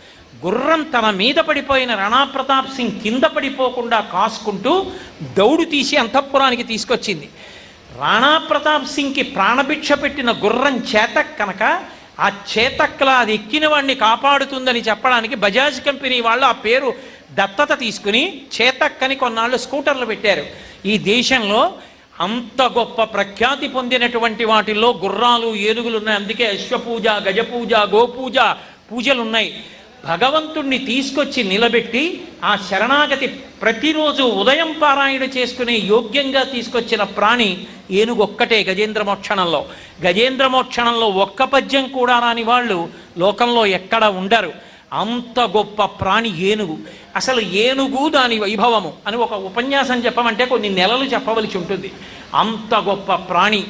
గుర్రం తన మీద పడిపోయిన రాణా ప్రతాప్ సింగ్ కింద పడిపోకుండా కాసుకుంటూ దౌడు తీసి అంతఃపురానికి తీసుకొచ్చింది. రాణా ప్రతాప్ సింగ్కి ప్రాణభిక్ష పెట్టిన గుర్రం చేతక్ కనుక ఆ చేతక్లా అది ఎక్కిన వాడిని కాపాడుతుందని చెప్పడానికి బజాజ్ కంపెనీ వాళ్ళు ఆ పేరు దత్తత తీసుకుని చేతక్ అని కొన్నాళ్ళు స్కూటర్లు పెట్టారు. ఈ దేశంలో అంత గొప్ప ప్రఖ్యాతి పొందినటువంటి వాటిల్లో గుర్రాలు, ఏనుగులు ఉన్నాయి. అందుకే అశ్వపూజ, గజపూజ, గోపూజ పూజలు ఉన్నాయి. భగవంతుణ్ణి తీసుకొచ్చి నిలబెట్టి ఆ శరణాగతి ప్రతిరోజు ఉదయం పారాయణ చేసుకునే యోగ్యంగా తీసుకొచ్చిన ప్రాణి ఏనుగొక్కటే గజేంద్ర మోక్షణంలో. గజేంద్ర మోక్షణంలో ఒక్క పద్యం కూడా రాని వాళ్ళు లోకంలో ఎక్కడ ఉండరు. అంత గొప్ప ప్రాణి ఏనుగు. అసలు ఏనుగు దాని వైభవము అని ఒక ఉపన్యాసం చెప్పమంటే కొన్ని నెలలు చెప్పవలసి ఉంటుంది. అంత గొప్ప ప్రాణి.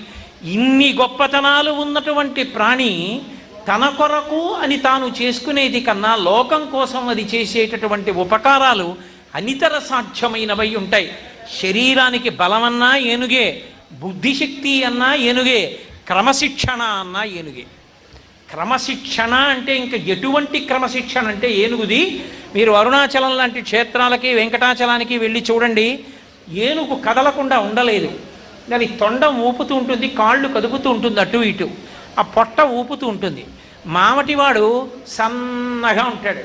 ఇన్ని గొప్పతనాలు ఉన్నటువంటి ప్రాణి తన కొరకు అని తాను చేసుకునేది కన్నా లోకం కోసం అది చేసేటటువంటి ఉపకారాలు అనితర సాధ్యమైనవై ఉంటాయి. శరీరానికి బలమన్నా ఏనుగే, బుద్ధిశక్తి అన్నా ఏనుగే, క్రమశిక్షణ అన్నా ఏనుగే. క్రమశిక్షణ అంటే ఇంకా ఎటువంటి క్రమశిక్షణ అంటే ఏనుగుది. మీరు అరుణాచలం లాంటి క్షేత్రాలకి వెంకటాచలానికి వెళ్ళి చూడండి, ఏనుగు కదలకుండా ఉండలేదు. దాని తొండం ఊపుతూ ఉంటుంది, కాళ్ళు కదుపుతూ ఉంటుంది అటు ఇటు, ఆ పొట్ట ఊపుతూ ఉంటుంది. మామటివాడు సన్నగా ఉంటాడు,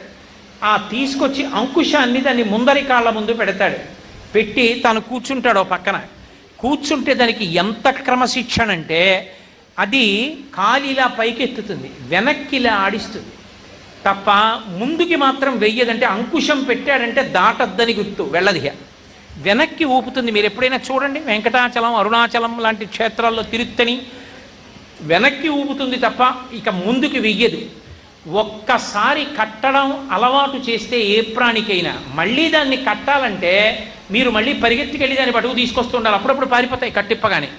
ఆ తీసుకొచ్చి అంకుశాన్ని దాన్ని ముందరి కాళ్ళ ముందు పెడతాడు, పెట్టి తాను కూర్చుంటాడు పక్కన. కూర్చుంటే దానికి ఎంత క్రమశిక్షణ అంటే అది కాలిలా పైకెత్తుతుంది, వెనక్కిలా ఆడిస్తుంది తప్ప ముందుకి మాత్రం వెయ్యదంటే అంకుశం పెట్టాడంటే దాటద్దని గుర్తు, వెళ్ళదిగా వెనక్కి ఊపుతుంది. మీరు ఎప్పుడైనా చూడండి వెంకటాచలం అరుణాచలం లాంటి క్షేత్రాల్లో తిరుత్తని వెనక్కి ఊపుతుంది తప్ప ఇక ముందుకు వెయ్యదు. ఒక్కసారి కట్టడం అలవాటు చేస్తే ఏ ప్రాణికైనా మళ్ళీ దాన్ని కట్టాలంటే మీరు మళ్ళీ పరిగెత్తికెళ్ళి దాన్ని పట్టుకు తీసుకొస్తుండాలి, అప్పుడప్పుడు పారిపోతాయి కట్టిప్పగానే.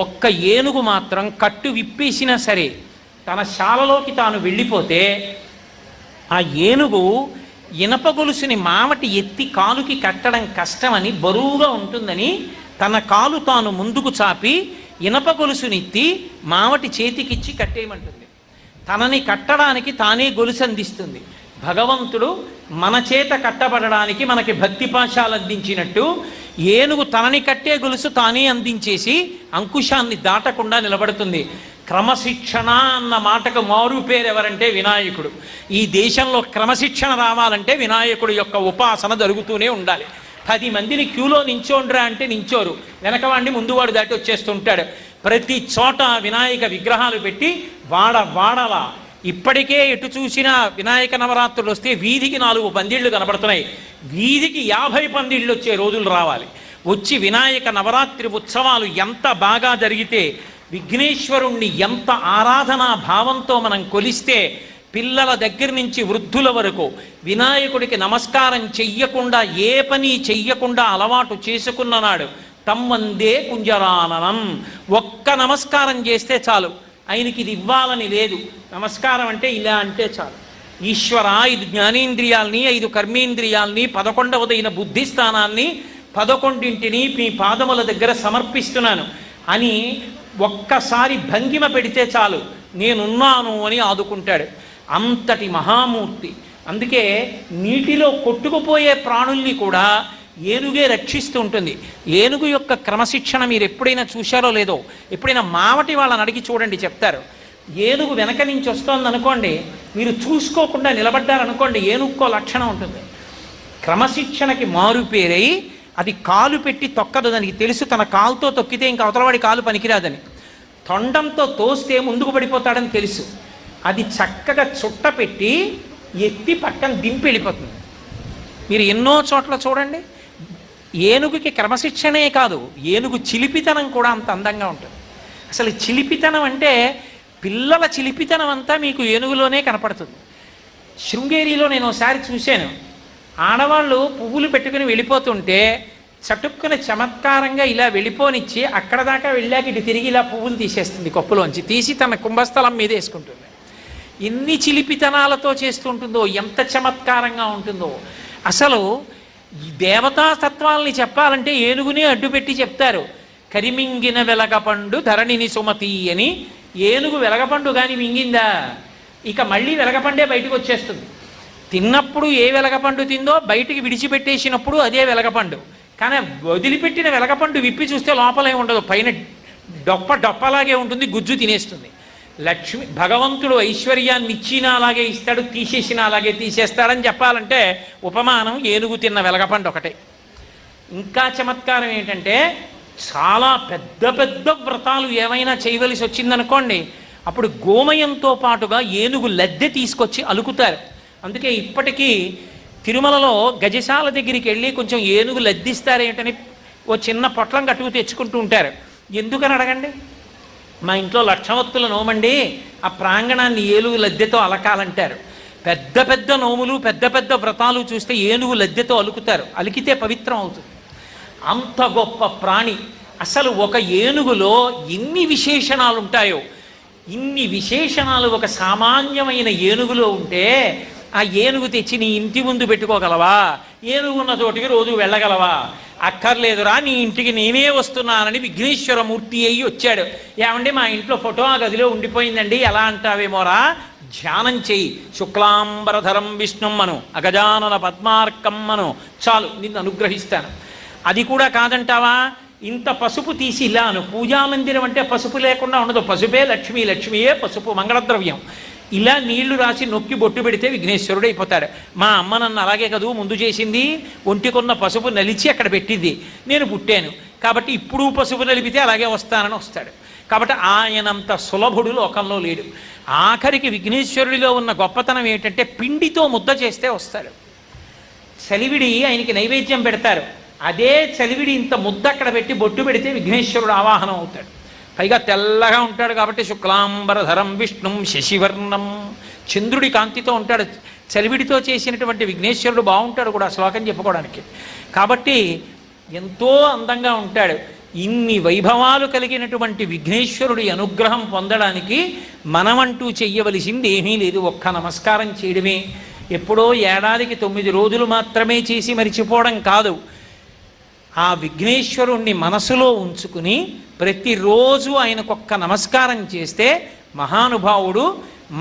ఒక్క ఏనుగు మాత్రం కట్టు విప్పేసినా సరే తన శాలలోకి తాను వెళ్ళిపోతే ఆ ఏనుగు ఇనప గొలుసుని మామటి ఎత్తి కాలుకి కట్టడం కష్టమని, బరువుగా ఉంటుందని తన కాలు తాను ముందుకు చాపి ఇనప గొలుసునెత్తి మామటి చేతికిచ్చి కట్టేయమంటుంది. తనని కట్టడానికి తానే గొలుసు అందిస్తుంది. భగవంతుడు మన చేత కట్టబడడానికి మనకి భక్తి పాశాలు అందించినట్టు ఏనుగు తనని కట్టే గొలుసు తానే అందించేసి అంకుశాన్ని దాటకుండా నిలబడుతుంది. క్రమశిక్షణ అన్న మాటకు మారు పేరు ఎవరంటే వినాయకుడు. ఈ దేశంలో క్రమశిక్షణ రావాలంటే వినాయకుడు యొక్క ఉపాసన జరుగుతూనే ఉండాలి. 10 మందిని క్యూలో నించోండ్రా అంటే నించోరు, వెనకవాడిని ముందువాడు దాటి వచ్చేస్తుంటాడు. ప్రతి చోట వినాయక విగ్రహాలు పెట్టి వాడలా ఇప్పటికే ఎటు చూసినా వినాయక నవరాత్రులు వస్తే వీధికి 4 పందిళ్ళు కనబడుతున్నాయి. వీధికి 50 పందిళ్ళు వచ్చే రోజులు రావాలి. వచ్చి వినాయక నవరాత్రి ఉత్సవాలు ఎంత బాగా జరిగితే, విఘ్నేశ్వరుణ్ణి ఎంత ఆరాధనా భావంతో మనం కొలిస్తే, పిల్లల దగ్గర నుంచి వృద్ధుల వరకు వినాయకుడికి నమస్కారం చెయ్యకుండా ఏ పని చెయ్యకుండా అలవాటు చేసుకున్ననాడు తమ్మందే కుంజరాననం. ఒక్క నమస్కారం చేస్తే చాలు, ఆయనకి ఇది ఇవ్వాలని లేదు, నమస్కారం అంటే ఇలా అంటే చాలు. ఈశ్వర 5 జ్ఞానేంద్రియాల్ని 5 కర్మేంద్రియాల్ని 11వదైన బుద్ధి స్థానాన్ని 11ంటిని మీ పాదముల దగ్గర సమర్పిస్తున్నాను అని ఒక్కసారి భంగిమ పెడితే చాలు, నేనున్నాను అని ఆదుకుంటాడు. అంతటి మహామూర్తి. అందుకే నీటిలో కొట్టుకుపోయే ప్రాణుల్ని కూడా ఏనుగే రక్షిస్తూ ఉంటుంది. ఏనుగు యొక్క క్రమశిక్షణ మీరు ఎప్పుడైనా చూశారో లేదో, ఎప్పుడైనా మావటి వాళ్ళని అడిగి చూడండి, చెప్తారు. ఏనుగు వెనక నుంచి వస్తోంది అనుకోండి, మీరు చూసుకోకుండా నిలబడ్డారనుకోండి, ఏనుగుకో లక్షణం ఉంటుంది. క్రమశిక్షణకి మారు పేరై అది కాలు పెట్టి తొక్కదు. దానికి తెలుసు తన కాలుతో తొక్కితే ఇంకా అవతలవాడి కాలు పనికిరాదని. తొండంతో తోస్తే ముందుకు పడిపోతాడని తెలుసు. అది చక్కగా చుట్ట పెట్టి ఎత్తి పక్కన దింపి వెళ్ళిపోతుంది. మీరు ఎన్నో చోట్ల చూడండి, ఏనుగుకి క్రమశిక్షణే కాదు, ఏనుగు చిలిపితనం కూడా అంత అందంగా ఉంటుంది. అసలు చిలిపితనం అంటే పిల్లల చిలిపితనం అంతా మీకు ఏనుగులోనే కనపడుతుంది. శృంగేరిలో నేను ఒకసారి చూశాను, ఆడవాళ్ళు పువ్వులు పెట్టుకుని వెళ్ళిపోతుంటే చటుక్కున చమత్కారంగా ఇలా వెళ్ళిపోనిచ్చి అక్కడ దాకా వెళ్ళాక ఇటు తిరిగి ఇలా పువ్వులు తీసేస్తుంది, కప్పులోంచి తీసి తన కుంభస్థలం మీద వేసుకుంటుంది. ఎన్ని చిలిపితనాలతో చేస్తుంటుందో, ఎంత చమత్కారంగా ఉంటుందో. అసలు ఈ దేవతాతత్వాల్ని చెప్పాలంటే ఏనుగునే అడ్డుపెట్టి చెప్తారు. కరిమింగిన వెలగపండు ధరణిని సుమతి అని. ఏనుగు వెలగపండు కానీ మింగిందా ఇక మళ్ళీ వెలగపండే బయటకు వచ్చేస్తుంది. తిన్నప్పుడు ఏ వెలగపండు తిందో బయటికి విడిచిపెట్టేసినప్పుడు అదే వెలగపండు. కానీ వదిలిపెట్టిన వెలగపండు విప్పి చూస్తే లోపలే ఉండదు, పైన డొప్పలాగే ఉంటుంది, గుజ్జు తినేస్తుంది. లక్ష్మి భగవంతుడు ఐశ్వర్యాన్ని ఇచ్చినా అలాగే ఇస్తాడు, తీసేసినా అలాగే తీసేస్తాడని చెప్పాలంటే ఉపమానం ఏనుగు తిన్న వెలగపండు ఒకటే. ఇంకా చమత్కారం ఏంటంటే చాలా పెద్ద పెద్ద వ్రతాలు ఏమైనా చేయవలసి వచ్చిందనుకోండి, అప్పుడు గోమయంతో పాటుగా ఏనుగు లద్దె తీసుకొచ్చి అలుకుతారు. అందుకే ఇప్పటికీ తిరుమలలో గజశాల దగ్గరికి వెళ్ళి కొంచెం ఏనుగు లద్దిస్తారేంటని ఓ చిన్న పొట్లం కట్టుకు తెచ్చుకుంటూ ఉంటారు. ఎందుకని అడగండి. మా ఇంట్లో లక్షవత్తుల నోమండి, ఆ ప్రాంగణాన్ని ఏనుగు లద్దెతో అలకాలంటారు. పెద్ద పెద్ద నోములు పెద్ద పెద్ద వ్రతాలు చూస్తే ఏనుగు లద్దెతో అలుకుతారు, అలికితే పవిత్రం అవుతుంది. అంత గొప్ప ప్రాణి. అసలు ఒక ఏనుగులో ఎన్ని విశేషణాలు ఉంటాయో. ఇన్ని విశేషణాలు ఒక సామాన్యమైన ఏనుగులో ఉంటే ఆ ఏనుగు తెచ్చి నీ ఇంటి ముందు పెట్టుకోగలవా? ఏనుగున్న చోటికి రోజు వెళ్ళగలవా? అక్కర్లేదురా, నీ ఇంటికి నేనే వస్తున్నానని విఘ్నేశ్వరమూర్తి అయ్యి వచ్చాడు. ఏమండి మా ఇంట్లో ఫోటో ఆ గదిలో ఉండిపోయిందండి, ఎలా అంటావేమోరా? ధ్యానం చెయ్యి. శుక్లాంబరధరం విష్ణుమ్మను అగజానన పద్మార్కమ్మను, చాలు నిన్ను అనుగ్రహిస్తాను. అది కూడా కాదంటావా? ఇంత పసుపు తీసి ఇలాను. పూజామందిరం అంటే పసుపు లేకుండా ఉండదు. పసుపే లక్ష్మి, లక్ష్మియే పసుపు మంగళద్రవ్యం. ఇలా నీళ్లు రాసి నొక్కి బొట్టు పెడితే విఘ్నేశ్వరుడు అయిపోతాడు. మా అమ్మ నన్ను అలాగే కదూ ముందు చేసింది, ఒంటికున్న పసుపు నలిచి అక్కడ పెట్టింది, నేను పుట్టాను కాబట్టి ఇప్పుడు పసుపు నలిపితే అలాగే వస్తానని వస్తాడు. కాబట్టి ఆయనంత సులభుడు లోకంలో లేడు. ఆఖరికి విఘ్నేశ్వరుడిలో ఉన్న గొప్పతనం ఏంటంటే పిండితో ముద్ద చేస్తే వస్తాడు. చలివిడి ఆయనకి నైవేద్యం పెడతారు, అదే చలివిడి ఇంత ముద్ద అక్కడ పెట్టి బొట్టు పెడితే విఘ్నేశ్వరుడు ఆవాహనం అవుతాడు. పైగా తెల్లగా ఉంటాడు కాబట్టి శుక్లాంబరధరం విష్ణుం శశివర్ణం, చంద్రుడి కాంతితో ఉంటాడు. చలివిడితో చేసినటువంటి విఘ్నేశ్వరుడు బాగుంటాడు కూడా శ్లోకం చెప్పుకోవడానికి. కాబట్టి ఎంతో అందంగా ఉంటాడు. ఇన్ని వైభవాలు కలిగినటువంటి విఘ్నేశ్వరుడి అనుగ్రహం పొందడానికి మనమంటూ చెయ్యవలసింది ఏమీ లేదు, ఒక్క నమస్కారం చేయడమే. ఎప్పుడో ఏడాదికి 9 రోజులు మాత్రమే చేసి మరిచిపోవడం కాదు. ఆ విఘ్నేశ్వరుణ్ణి మనసులో ఉంచుకుని ప్రతిరోజు ఆయనకొక్క నమస్కారం చేస్తే మహానుభావుడు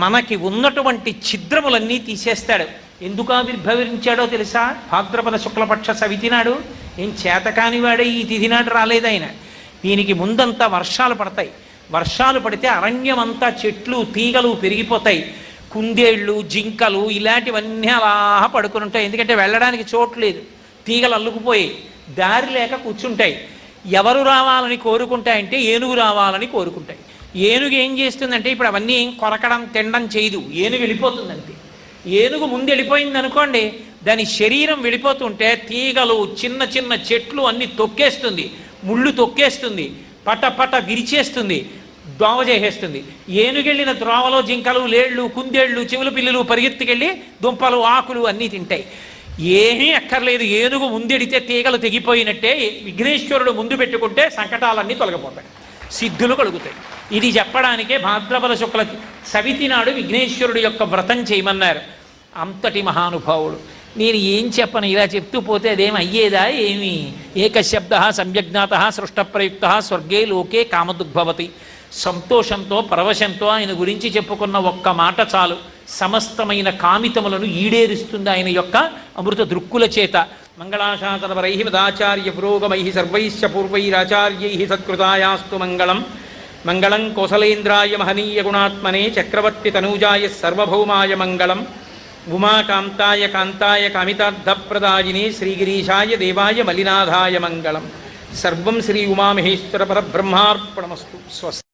మనకి ఉన్నటువంటి ఛిద్రములన్నీ తీసేస్తాడు. ఎందుకు ఆవిర్భవించాడో తెలుసా? భాద్రపద శుక్లపక్ష సవితి నాడు. ఏం చేతకాని వాడే ఈ తిథి నాడు రాలేదు ఆయన. దీనికి ముందంతా వర్షాలు పడతాయి. వర్షాలు పడితే అరణ్యం అంతా చెట్లు తీగలు పెరిగిపోతాయి. కుందేళ్ళు, జింకలు ఇలాంటివన్నీ అలా పడుకుని ఉంటాయి. ఎందుకంటే వెళ్ళడానికి చోటు లేదు, తీగలు అల్లుకుపోయి దారి లేక కూర్చుంటాయి. ఎవరు రావాలని కోరుకుంటాయంటే ఏనుగు రావాలని కోరుకుంటాయి. ఏనుగు ఏం చేస్తుందంటే ఇప్పుడు అవన్నీ ఏం కొరకడం తినడం చేయదు, ఏనుగు వెళ్ళిపోతుందంతే. ఏనుగు ముందు వెళ్ళిపోయింది అనుకోండి, దాని శరీరం వెళ్ళిపోతుంటే తీగలు, చిన్న చిన్న చెట్లు అన్నీ తొక్కేస్తుంది, ముళ్ళు తొక్కేస్తుంది, పట విరిచేస్తుంది, దోవ చేసేస్తుంది. ఏనుగెళ్ళిన ద్రోవలో జింకలు, లేళ్ళు, కుందేళ్ళు, చెవులు పిల్లులు పరిగెత్తుకెళ్ళి దుంపలు, ఆకులు అన్నీ తింటాయి. ఏమీ అక్కర్లేదు, ఏనుగు ముందెడితే తీగలు తెగిపోయినట్టే. విఘ్నేశ్వరుడు ముందు పెట్టుకుంటే సంకటాలన్నీ తొలగిపోతాయి, సిద్ధులు కలుగుతాయి. ఇది చెప్పడానికే భాద్రపద శుక్ల సవితి నాడు విఘ్నేశ్వరుడు యొక్క వ్రతం చేయమన్నారు. అంతటి మహానుభావుడు. నేను ఏం చెప్పను, ఇలా చెప్తూ పోతే అదేం అయ్యేదా ఏమి? ఏకశబ్ద సమ్యజ్ఞాత సృష్టప్రయుక్త స్వర్గే లోకే కామదుగ్భవతి. సంతోషంతో పరవశంతో ఆయన గురించి చెప్పుకున్న ఒక్క మాట చాలు, సమస్తమైన కామితములను ఈడేరుస్తుంది ఆయన యొక్క అమృత దృక్కుల చేత. మంగళాశాసనపరై మదాచార్య పురోగమై సర్వైశ్చ పూర్వైరాచార్యై సత్కృతాయాస్తు మంగళం. మంగళం కోసలేంద్రాయ మహనీయ గుణాత్మనే చక్రవర్తి తనూజాయ సర్వభౌమాయ మంగళం. ఉమాకాంతాయ కాంతాయ కామితార్థప్రదాయినే శ్రీగిరీశాయ దేవాయ మలినాథాయ మంగళం. సర్వం శ్రీ ఉమామహేశ్వర పరబ్రహ్మార్పణమస్తు. స్వస్తి.